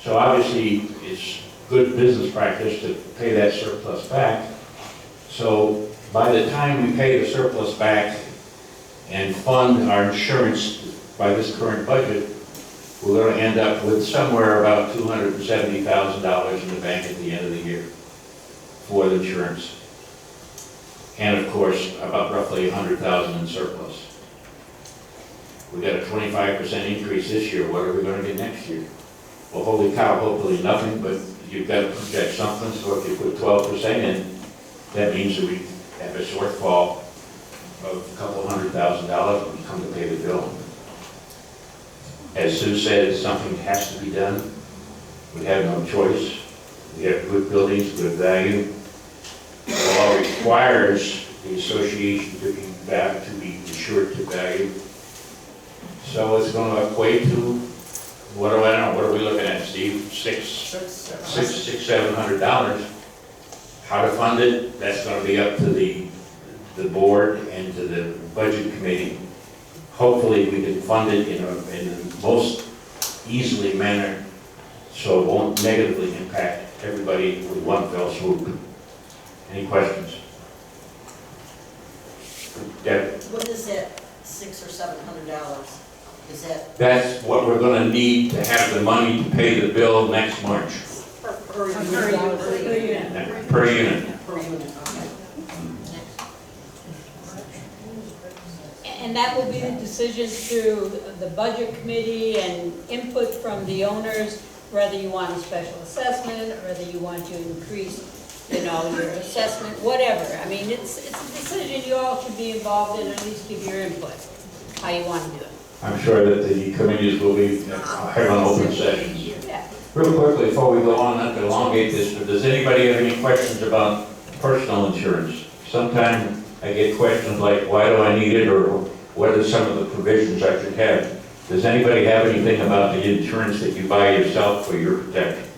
So obviously, it's good business practice to pay that surplus back. So by the time we pay the surplus back and fund our insurance by this current budget, we're going to end up with somewhere about $270,000 in the bank at the end of the year for the insurance. And of course, about roughly $100,000 in surplus. We got a 25% increase this year. What are we going to get next year? Well, holy cow, hopefully nothing, but you've got to project something. So if you put 12% in, that means that we have a shortfall of a couple $100,000 when we come to pay the bill. As Sue said, it's something that has to be done. We have no choice. We have good buildings, good value. The law requires the association to be insured to value. So it's going to equate to, what are we looking at, Steve? $700. How to fund it, that's going to be up to the board and to the budget committee. Hopefully we can fund it in the most easily manner so it won't negatively impact everybody with one fell swoop. Any questions? Deb? What is that $600 or $700? Is that? That's what we're going to need to have the money to pay the bill next March. Per unit. Per unit. And that will be the decision through the budget committee and input from the owners, whether you want a special assessment, or whether you want to increase, your assessment, whatever. I mean, it's a decision you all should be involved in, or at least give your input, how you want to do it. I'm sure that the committees will be having open sessions. Yeah. Real quickly, before we go on, not to elongate this, but does anybody have any questions about personal insurance? Sometimes I get questions like, why do I need it, or what are some of the provisions I should have? Does anybody have anything about the insurance that you buy yourself for your protection?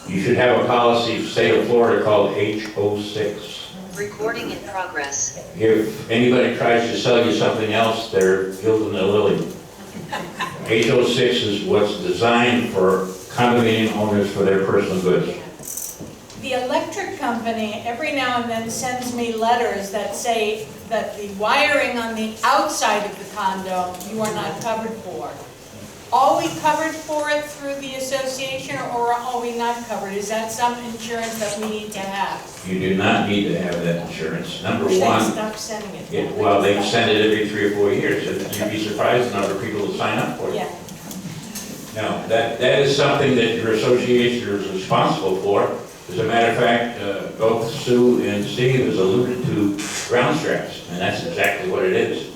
You should have a policy, state of Florida, called H06. Recording in progress. If anybody tries to sell you something else, they're gilding the lily. H06 is what's designed for condominium owners for their personal goods. The electric company every now and then sends me letters that say that the wiring on the outside of the condo you are not covered for. Are we covered for it through the association, or are we not covered? Is that some insurance that we need to have? You do not need to have that insurance. Number They one, stop sending it. well, they send it every 3 or 4 years, and you'd be surprised the number of people who sign up for it. Yeah. Now, that is something that your association is responsible for, As a matter of fact, both Sue and Steve has alluded to ground straps, and that's exactly what it is.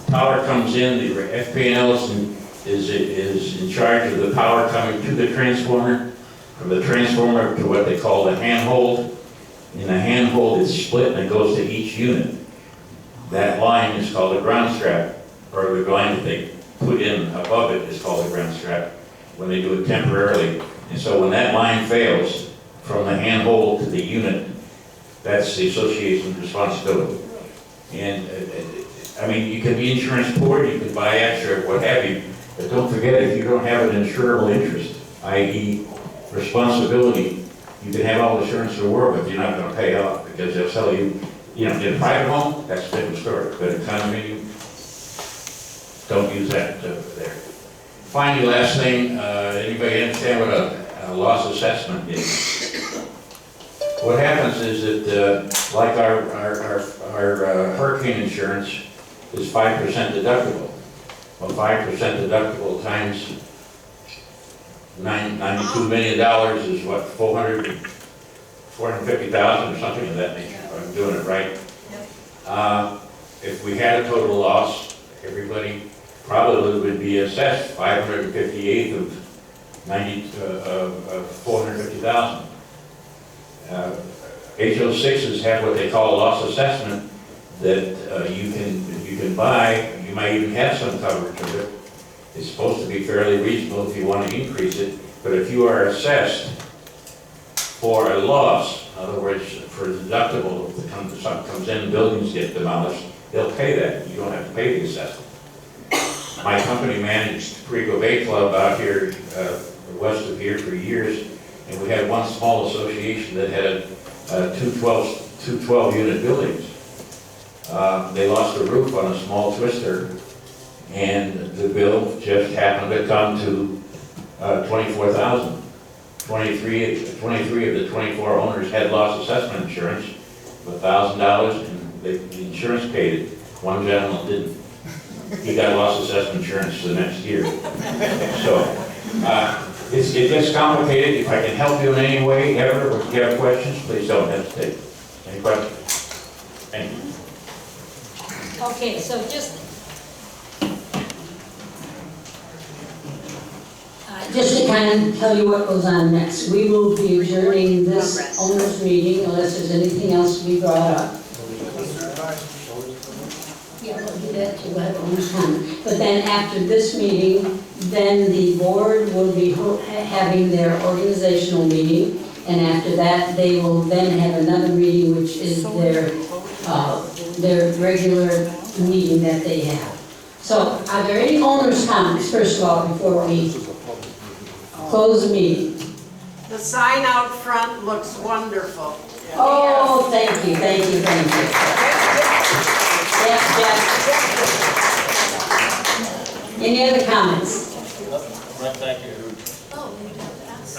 Power comes in, the FP&L is in charge of the power coming to the transformer, from the transformer to what they call the handhold. In the handhold, it's split and it goes to each unit. That line is called a ground strap, or the line that they put in above it is called a ground strap when they do it temporarily. And so when that line fails from the handhold to the unit, that's the association's responsibility. And I mean, you can be insurance poor, you can buy extra, what have you, but don't forget, if you don't have an insurable interest, i.e. responsibility, you can have all the insurance in the world, but you're not going to pay off because they'll tell you, you know, in a private home, that's a different story, but in condominium, don't use that there. Finally, last thing, anybody understand what a loss assessment is? What happens is that, like our hurricane insurance is 5% deductible. Well, 5% deductible times $92 million is what, 450,000 or something of that nature, if I'm doing it right. If we had a total loss, everybody probably would be assessed 558th of 450,000. HO6s have what they call a loss assessment that you can buy. You might even have some coverage of it. It's supposed to be fairly reasonable if you want to increase it, but if you are assessed for a loss, in other words, for the deductible, if something comes in, buildings get demolished, they'll pay that. You don't have to pay the assessment. My company managed Perico Bay Club out here, west of here for years, and we had one small association that had two 12-unit buildings. They lost the roof on a small twister, and the bill just happened to come to $24,000. 23 of the 24 owners had loss assessment insurance of $1,000, and the insurance paid it. One gentleman didn't. He got loss assessment insurance the next year. So it gets complicated. If I can help you in any way, ever, or if you have questions, please don't hesitate. Any questions? Thank you. Okay, so just to kind of tell you what goes on next, we will be adjourning this owners meeting unless there's anything else to be brought up. Yeah, we'll do that too, we'll have owners comment. But then after this meeting, then the board will be having their organizational meeting, and after that, they will then have another meeting, which is their regular meeting that they have. So, are there any owners' comments, first of all, before we close the meeting? The sign out front looks wonderful. Oh, thank you, thank you, thank you. Yes, Jeff. Any other comments? Right back here.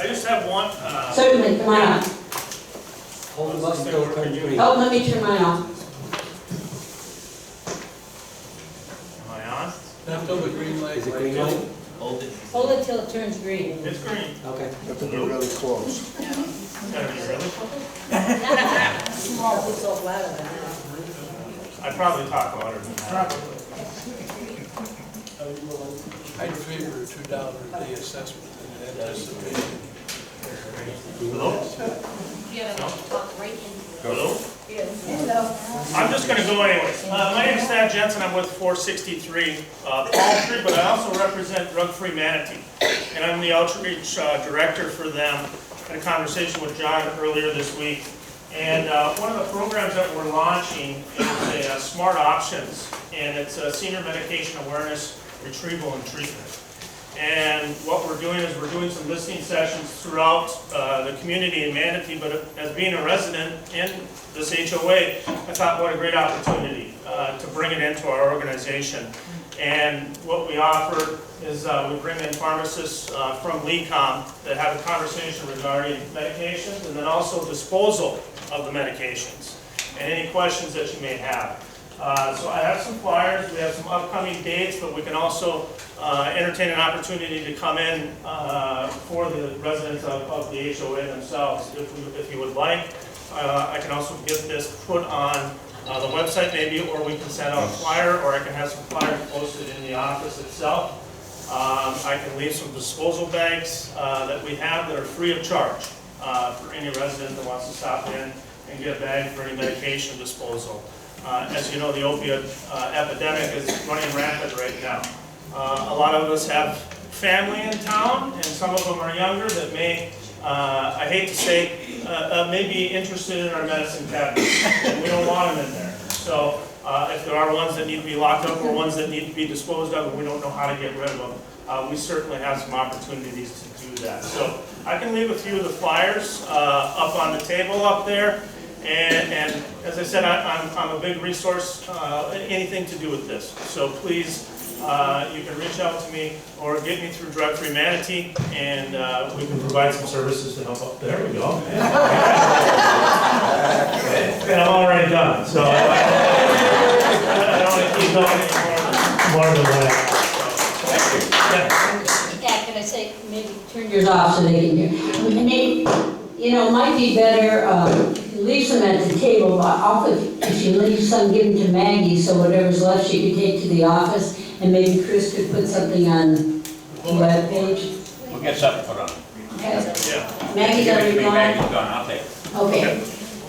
I just have one. Certainly, come on up. Hold the button until it turns green. Oh, let me turn mine off. Am I on? Left over green light. Is it green light? Hold it. Hold it till it turns green. It's green. Okay. Have to be really close. It's gotta be really close. I probably talk louder than that. I'd favor $2 a day assessment and anticipation. Hello? Hello? Hello? I'm just gonna go anyway. My name is Thad Jensen, I'm with 463 Paltry, but I also represent Drug Free Manatee. And I'm the outreach director for them. I had a conversation with John earlier this week. And one of the programs that we're launching is a Smart Options, and it's a senior medication awareness, retrieval, and treatment. And what we're doing is we're doing some listening sessions throughout the community in Manatee, but as being a resident in this HOA, I thought what a great opportunity to bring it into our organization. And what we offer is we bring in pharmacists from LECOM that have a conversation regarding medications and then also disposal of the medications and any questions that you may have. So I have some flyers, we have some upcoming dates, but we can also entertain an opportunity to come in for the residents of the HOA themselves, if you would like. I can also get this put on the website maybe, or we can send out a flyer, or I can have some flyers posted in the office itself. I can leave some disposal bags that we have that are free of charge for any resident that wants to stop in and get a bag for any medication disposal. As you know, the opioid epidemic is running rampant right now. A lot of us have family in town, and some of them are younger that may, I hate to say, may be interested in our medicine cabinet, and we don't want them in there. So if there are ones that need to be locked up or ones that need to be disposed of and we don't know how to get rid of them, we certainly have some opportunities to do that. So I can leave a few of the flyers up on the table up there. And as I said, I'm a big resource, anything to do with this. So please, you can reach out to me or get me through Drug Free Manatee, and we can provide some services to help out. There we go. And I'm already done, so I don't want to keep going any more than that. Yeah, can I say, maybe turn yours off so they can hear. Maybe, you know, it might be better, leave some at the table, but also if you leave some, give them to Maggie, so whatever's left she could take to the office, and maybe Chris could put something on the webpage. We'll get something put on. Okay. Yeah. Maggie's already gone? Maggie's gone, I'll take it. Okay,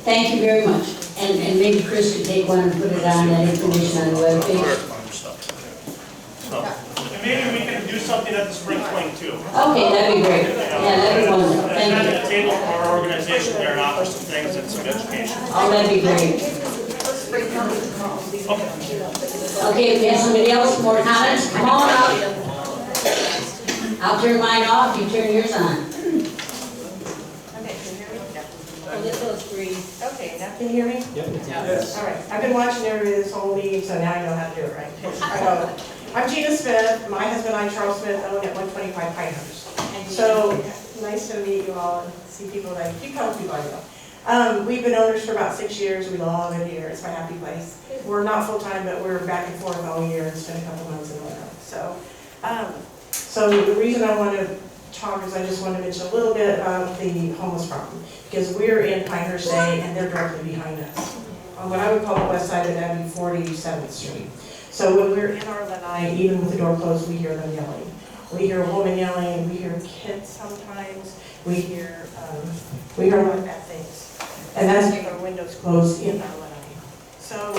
thank you very much. And maybe Chris could take one and put it on that information on the webpage. And maybe we can do something at the spring fling too. Okay, that'd be great. Yeah, that'd be wonderful. Thank you. At the table for our organization there and offer some things and some education. Oh, that'd be great. Okay, we have somebody else, more comments? Come on up. I'll turn mine off, you turn yours on. Okay, can you hear me? Oh, this goes green. Okay, now can you hear me? Yep. Yes. All right, I've been watching everybody this whole meeting, so now I know how to do it right. I know. I'm Gina Smith, my husband and I, Charles Smith, own at 125 Pinehurst. So, nice to meet you all and see people that, you come people I know. We've been owners for about 6 years, we love it here, it's my happy place. We're not full-time, but we're back and forth all year and spend a couple months in winter. So the reason I want to talk is I just want to mention a little bit about the homeless problem. Because we're in Pinehurst Day and they're directly behind us. On what I would call the west side of Abbey 47th Street. So when we're in our lanai, even with the door closed, we hear them yelling. We hear a woman yelling, we hear kids sometimes, we hear a lot of bad things. And that's because our windows closed in our lanai. So,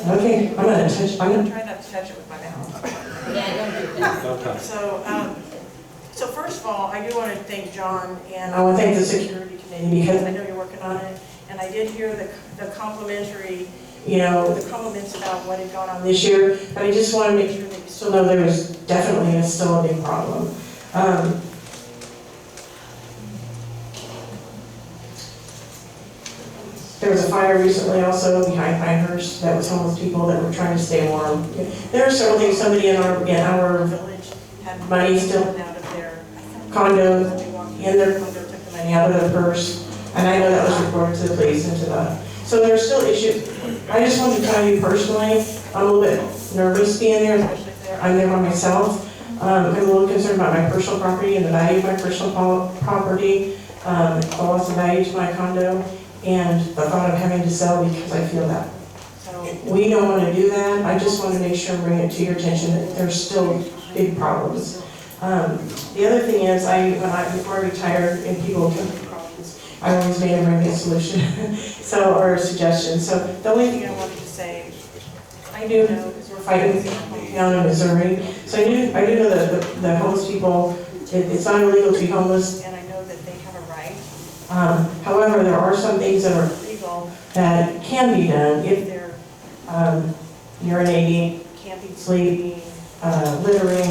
okay, I'm going to try not to touch it with my mouth. Yeah, don't do that. So first of all, I do want to thank John, and I want to thank the security committee, because I know you're working on it, and I did hear the complimentary, the compliments about what had gone on this year, but I just want to make sure that you still know there is definitely still a big problem. There was a fire recently also behind Pinehurst that was homeless people that were trying to stay warm. There are several things. Somebody in our village had money stolen out of their condo, in their condo, took the money out of their purse, and I know that was reported to the police and to the. So there are still issues. I just wanted to tell you personally, I'm a little bit nervous being there, especially if I'm there by myself. I'm a little concerned about my personal property and the value of my personal property, the loss of value to my condo, and the thought of having to sell because I feel that. So we don't want to do that. I just want to make sure and bring it to your attention that there's still big problems. The other thing is, before I retired and people came to problems, I always made them bring me a solution, or a suggestion. So the only thing I wanted to say, I do know, because we're fighting with down in Missouri, so I do know that the homeless people, it's not illegal to be homeless, and I know that they have a right. However, there are some things that are illegal that can be done if they're urinating, camping, sleeping, littering,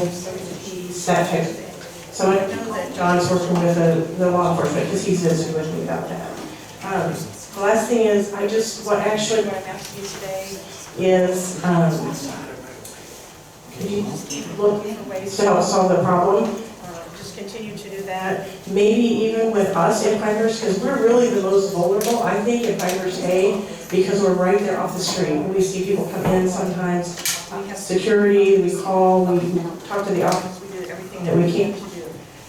that type of thing. So I know that John's working with the law enforcement because he's visited with me about that. The last thing is, what I'm asking you today is, could you keep looking for ways to help solve the problem? Just continue to do that. Maybe even with us in Pinehurst, because we're really the most vulnerable, I think, in Pinehurst A, because we're right there off the street. We see people come in sometimes, we have security, we call, we talk to the office, we do everything that we can to do.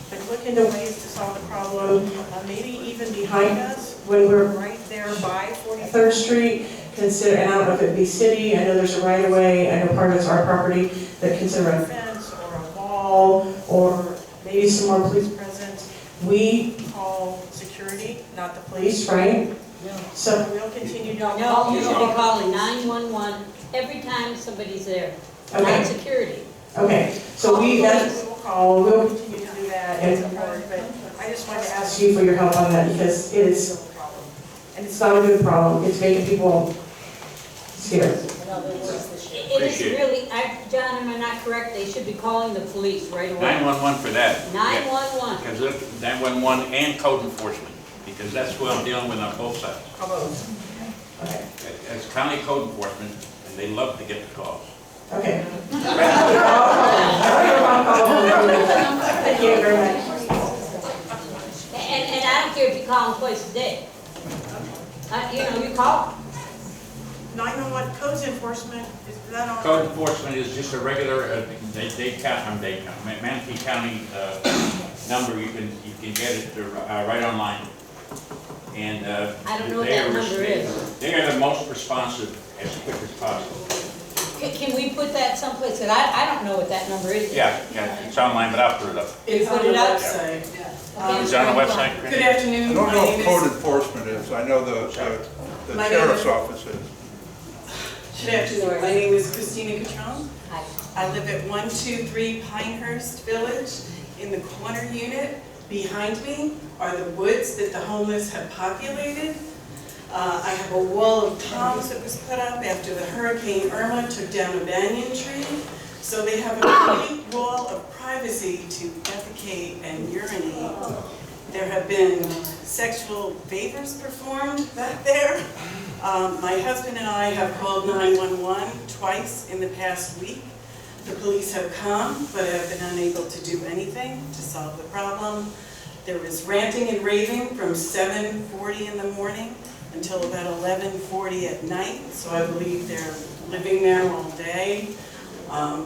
But look into ways to solve the problem, maybe even behind us, when we're right there by 43rd Street, consider, and I don't know if it'd be city, I know there's a right of way, I know part of it's our property, that consider a fence or a wall, or maybe some more police presence. We call security, not the police, right? So we'll continue to. No, you should be calling 911 every time somebody's there, not security. Okay, so that's what we'll call, we'll continue to do that and support, but I just wanted to ask you for your help on that, because it is still a problem. And it's not a good problem, it's making people scared. It is really, John, am I not correct? They should be calling the police right away. 911 for that. 911. Because 911 and code enforcement, because that's what I'm dealing with on both sides. How about? Okay. As county code enforcement, and they love to get the calls. Okay. Thank you very much. And I don't care if you call them twice a day. You call. 911 codes enforcement, is that on? Code enforcement is just a regular, Manatee County number. You can get it right online. And I don't know what that number is. They are the most responsive as quick as possible. Can we put that someplace that I don't know what that number is? Yeah, it's online, but I'll put it up. It's on the website. Is it on the website? Good afternoon. I don't know what code enforcement is. I know the sheriff's office is. Good afternoon. My name is Christina Catron. I live at 123 Pinehurst Village. In the corner unit behind me are the woods that the homeless have populated. I have a wall of palms that was put up after the Hurricane Irma took down a banyan tree. So they have a complete wall of privacy to defecate and urinate. There have been sexual favors performed back there. My husband and I have called 911 twice in the past week. The police have come, but have been unable to do anything to solve the problem. There was ranting and raving from 7:40 in the morning until about 11:40 at night, so I believe they're living there all day.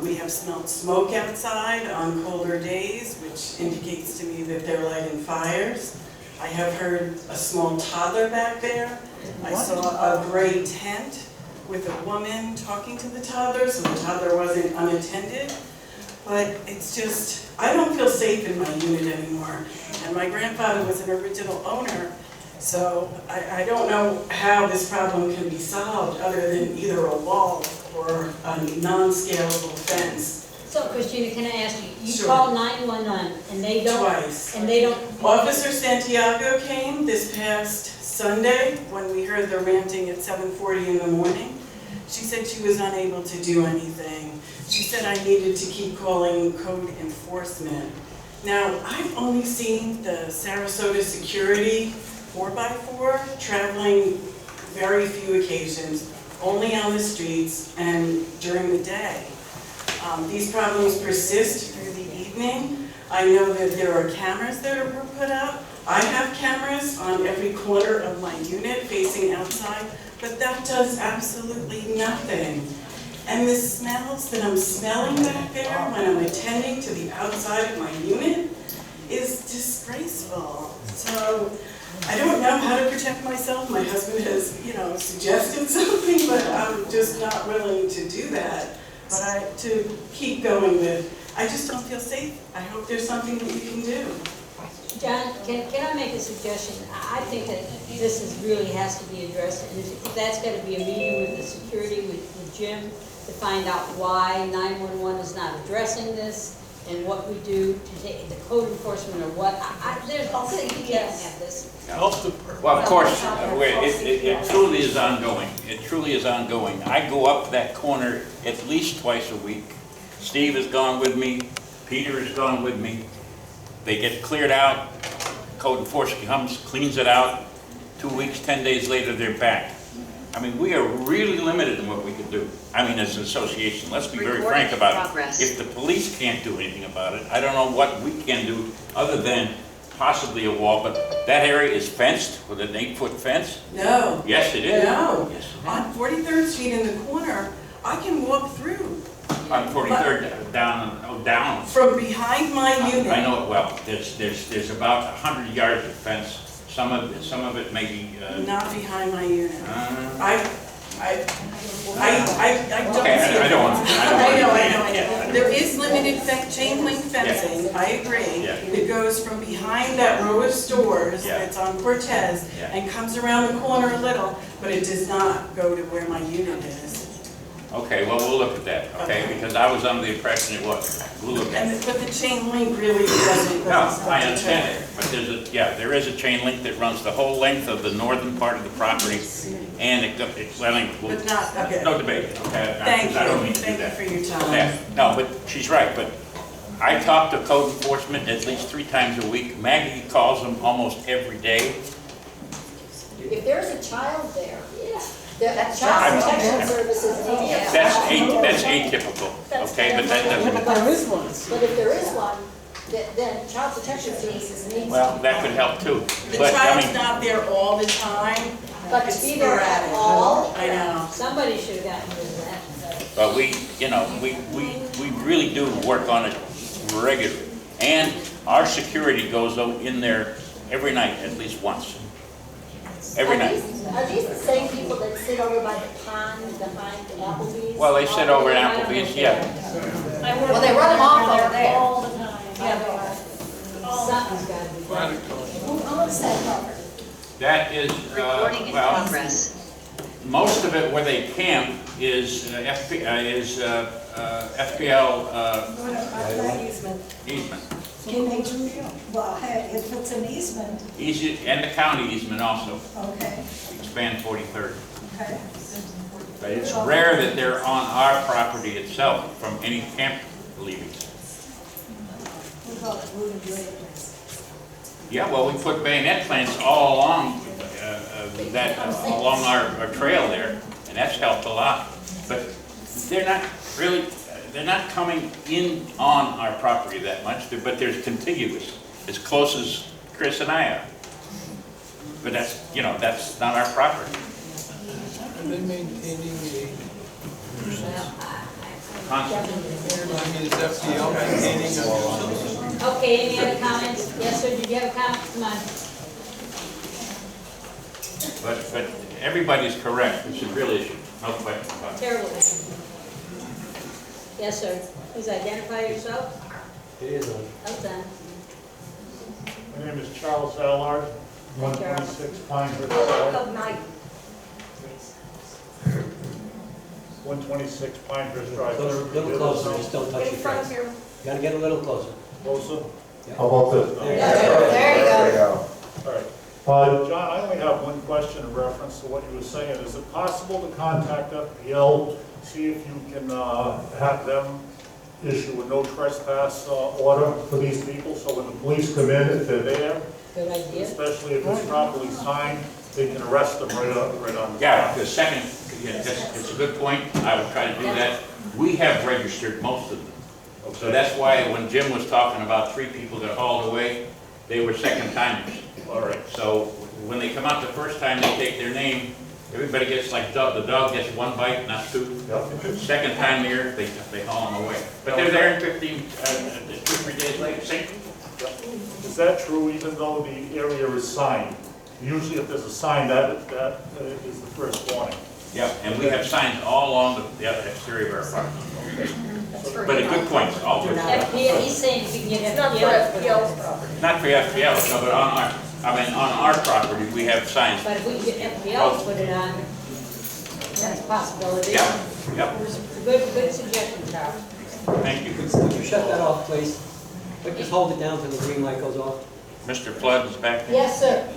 We have smelled smoke outside on colder days, which indicates to me that they're lighting fires. I have heard a small toddler back there. I saw a gray tent with a woman talking to the toddler, so the toddler wasn't unattended. But it's just, I don't feel safe in my unit anymore. And my grandfather was an original owner, so I don't know how this problem can be solved other than either a wall or a non-scalable fence. So Christina, can I ask you, you Sure. call 911 and they don't? Twice. And they don't? Officer Santiago came this past Sunday when we heard the ranting at 7:40 in the morning. She said she was unable to do anything. She said I needed to keep calling code enforcement. Now, I've only seen the Sarasota security 4x4 traveling very few occasions, only on the streets and during the day. These problems persist through the evening. I know that there are cameras that were put up. I have cameras on every corner of my unit facing outside, but that does absolutely nothing. And the smells that I'm smelling back there when I'm attending to the outside of my unit is disgraceful. So I don't know how to protect myself. My husband has, suggested something, but I'm just not willing to do that. But to keep going with, I just don't feel safe. I hope there's something that you can do. John, can I make a suggestion? I think that this really has to be addressed, and if that's got to be a meeting with the security, with Jim, to find out why 911 is not addressing this, and what we do to take the code enforcement or what. There's you can't have this. Well, of course, it truly is ongoing. It truly is ongoing. I go up that corner at least twice a week. Steve has gone with me. Peter has gone with me. They get cleared out. Code enforcement comes, cleans it out. 2 weeks, 10 days later, they're back. I mean, we are really limited in what we can do. I mean, as an association, let's be very Recording frank in about progress. it. If the police can't do anything about it, I don't know what we can do other than possibly a wall, but that area is fenced with an 8-foot fence? No. Yes, it is. No. Yes, it is. On 43rd Street in the corner, I can walk through. On 43rd, down. From behind my unit. I know it well. There's about 100 yards of fence. Some of it may be. Not behind my unit. I don't Okay, see it. I don't want to. I know. There is limited chain link fencing, I agree. Yeah. It goes from behind that row of stores Yeah. that's on Cortez Yeah. and comes around the corner a little, but it does not go to where my unit is. Okay, well, we'll look at that, okay? Because I was under the impression it was. We'll look at it. But the chain link really doesn't. No, I understand it, but there is a chain link that runs the whole length of the northern part of the property, and But not, okay. no debate, okay? Thank I don't you, mean to do thank you that. for your time. Yeah, no, but she's right, but I talk to code enforcement at least 3 times a week. Maggie calls them almost every day. If there's a child there, That's child child protection services. That's atypical, okay, but that doesn't, There is one. But if there is one, then child protection services needs. well, that could help too. The But, I child's mean, not there all the time. But It's to be there at sporadic. all. I know. Somebody should have gotten rid of that. but we really do work on it regularly. And our security goes in there every night, at least once. Every night. Are these the same people that sit over by the pond behind Applebee's? Well, they sit over at Applebee's, yeah. Well, they run them off over there. All the time. Yeah. Something's got to be done. Who owns that property? That is, Recording in well, progress. most of it where they camp is FPL easement. Can they do, well, hey, if it's an easement, And the county easement also, okay, expand 43rd. okay. But it's rare that they're on our property itself from any camp leavings. We call it moving vehicles. Yeah, well, we put bayonet plants all along along our trail there, and that's helped a lot. But they're not coming in on our property that much, but there's contiguous, as close as Chris and I are. But that's not our property. Are they maintaining a nuisance? Constant. I mean, is FDL maintaining a nuisance? Okay, any other comments? Yes, sir, did you have a comment? Come on. But everybody's correct, it's a real issue, no question about it. Terrible issue. Yes, sir. Please identify yourself. It is on. Well done. My name is Charles Allard, 126 Pinehurst Drive. 126 Pinehurst Drive. A little closer, just don't touch your face. You gotta get a little closer. Closer? How about this? There you go. All right. John, I only have one question in reference to what you were saying. Is it possible to contact FPL, see if you can have them issue a no trespass order for these people, so when the police come in, if they're there, Good idea. especially if it's properly signed, they can arrest them right on the spot. Yeah, the second, it's a good point, I would try to do that. We have registered most of them. So that's why when Jim was talking about 3 people that hauled away, they were second timers. All right. So when they come out the first time, they take their name, everybody gets like the dog gets 1 bite, not 2. Yep. Second time here, they haul them away. But they're there in 15, 2-3 days later, same. Is that true even though the area is signed? Usually if there's a sign, that is the first warning. Yeah, and we have signs all along the exterior of our property. But a good point, all for FPL, he's saying if we can get Not for FPL. FPL's property. not for FPL, no, but on our property, we have signs. But if we can get FPL to put it on, that's a possibility. Yep. Good suggestion, Charles. Thank you. Could you shut that off, please? But just hold it down till the green light goes off. Mr. Flood is back there. Yes, sir.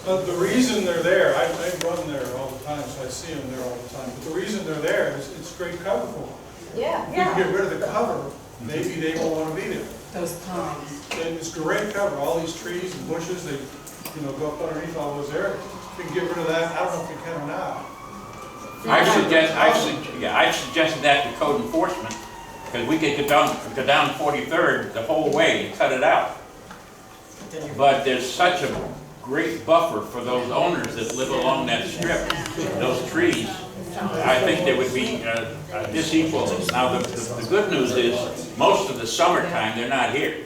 The reason they're there, I run there all the time, so I see them there all the time. But the reason they're there is it's great cover for them. Yeah. If we can get rid of the cover, maybe they won't want to be there. Those palms. And it's great cover, all these trees and bushes, they, go up underneath all those areas. if you get rid of that, I don't know if you can or not. I suggested that to code enforcement, because we could go down 43rd the whole way and cut it out. But there's such a great buffer for those owners that live along that strip, those trees. I think there would be disequal. Now, the good news is, most of the summertime, they're not here.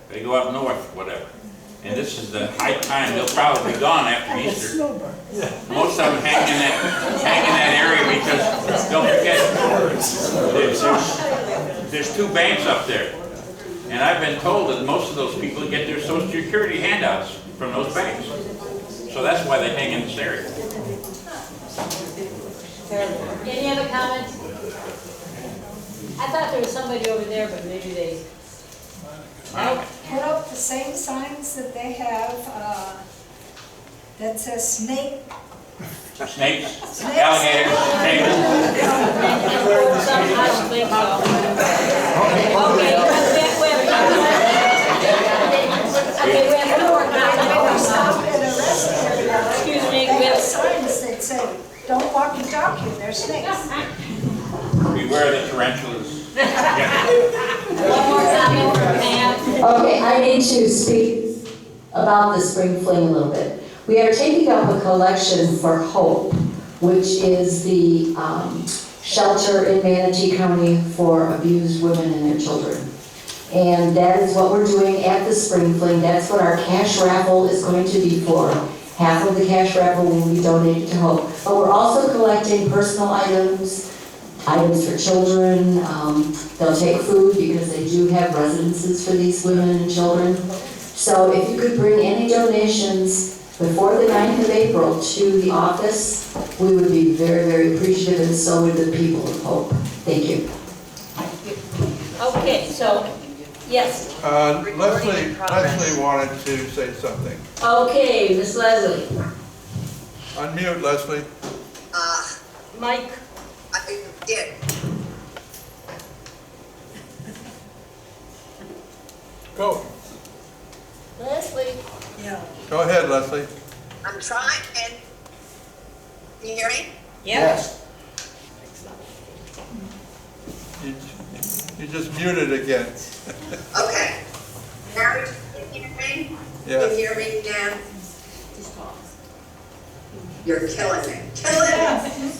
They go up north, whatever. And this is the high time, they'll probably be gone after Easter. Most of them hang in that area because, don't forget, there's 2 banks up there. And I've been told that most of those people get their Social Security handouts from those banks. So that's why they hang in this area. Any other comments? I thought there was somebody over there, but maybe they... Put up the same signs that they have, that says snake. Snakes, alligators, tigers. I don't think so. Okay, we have more comments. Excuse me, They have signs that say, don't walk and talk here, there's snakes. Beware the tarantulas. One more comment from Pam. Okay, I need to speak about the spring fling a little bit. We are taking up a collection for Hope, which is the shelter in Manatee County for abused women and their children. And that is what we're doing at the spring fling. That's what our cash raffle is going to be for. Half of the cash raffle will be donated to Hope. But we're also collecting personal items for children. They'll take food because they do have residences for these women and children. So if you could bring any donations before the 9th of April to the office, we would be very, very appreciative, and so would the people of Hope. Thank you. Okay, so, yes. Leslie wanted to say something. Okay, Miss Leslie. Unmute, Leslie. Mike. I did. Go. Leslie. Yeah. Go ahead, Leslie. I'm trying, and can you hear me? Yes. You just muted again. Okay. Mary, can you hear me? Yes. Can you hear me again? You're killing me. Killing me.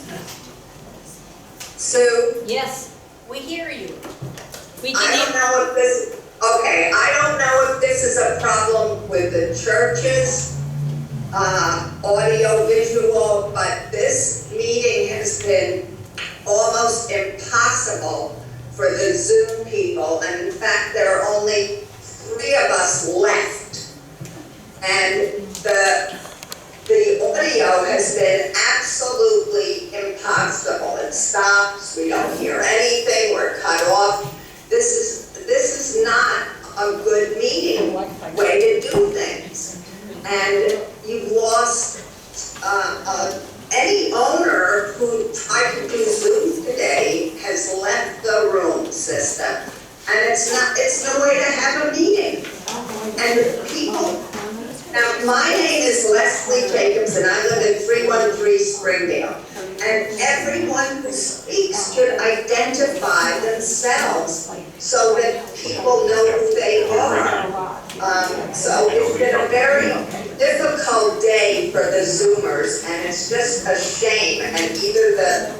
Sue? Yes. We hear you. We I don't know if this, okay, I don't know if this is a problem with the churches, audio, visual, but this meeting has been almost impossible for the Zoom people, and in fact, there are only 3 of us left. And the audio has been absolutely impossible. It stops, we don't hear anything, we're cut off. This is not a good meeting way to do things. And you've lost any owner who tried to do Zoom today has left the room system. And it's no way to have a meeting. And people, now my name is Leslie Jacobson, I live at 313 Springdale. And everyone who speaks should identify themselves so that people know who they are. So it's been a very difficult day for the Zoomers, and it's just a shame. And either the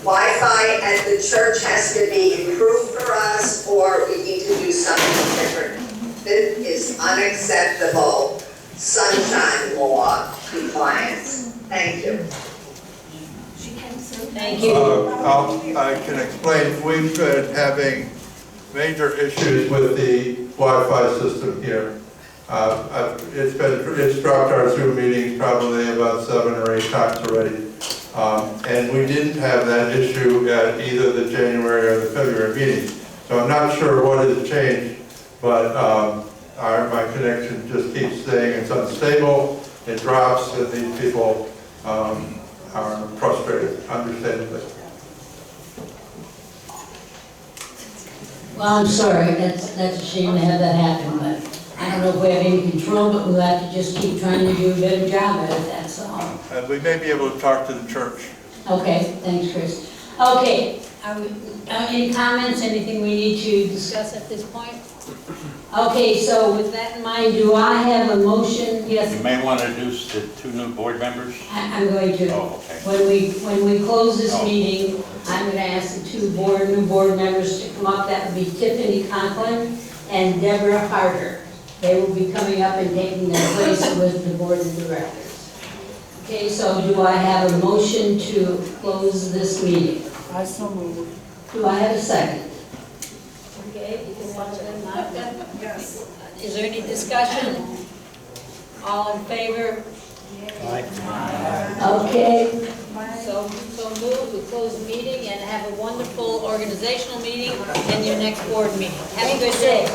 Wi-Fi at the church has to be improved for us, or we need to do something different. This is unacceptable sunshine law compliance. Thank you. Thank you. I can explain. We've been having major issues with the Wi-Fi system here. It's dropped our Zoom meetings probably about 7 or 8 times already. And we didn't have that issue at either the January or the February meetings. So I'm not sure what has changed, but my connection just keeps saying it's unstable, it drops, and these people are frustrated, understandably. Well, I'm sorry, that's a shame to have that happen, but I don't know if we have any control, but we'll have to just keep trying to do a better job at it, that's all. We may be able to talk to the church. Okay, thanks, Chris. Okay, any comments, anything we need to discuss at this point? Okay, so with that in mind, do I have a motion? Yes? You may want to introduce the 2 new board members. I'm going to. Oh, okay. When we close this meeting, I'm going to ask the 2 new board members to come up. That would be Tiffany Conklin and Deborah Harder. They will be coming up and taking their place with the board of directors. Okay, so do I have a motion to close this meeting? I so move. Do I have a second? Okay, you can watch it, Monica. Yes. Is there any discussion? All in favor? Okay, so move, we close the meeting and have a wonderful organizational meeting and your next board meeting. Have a good day.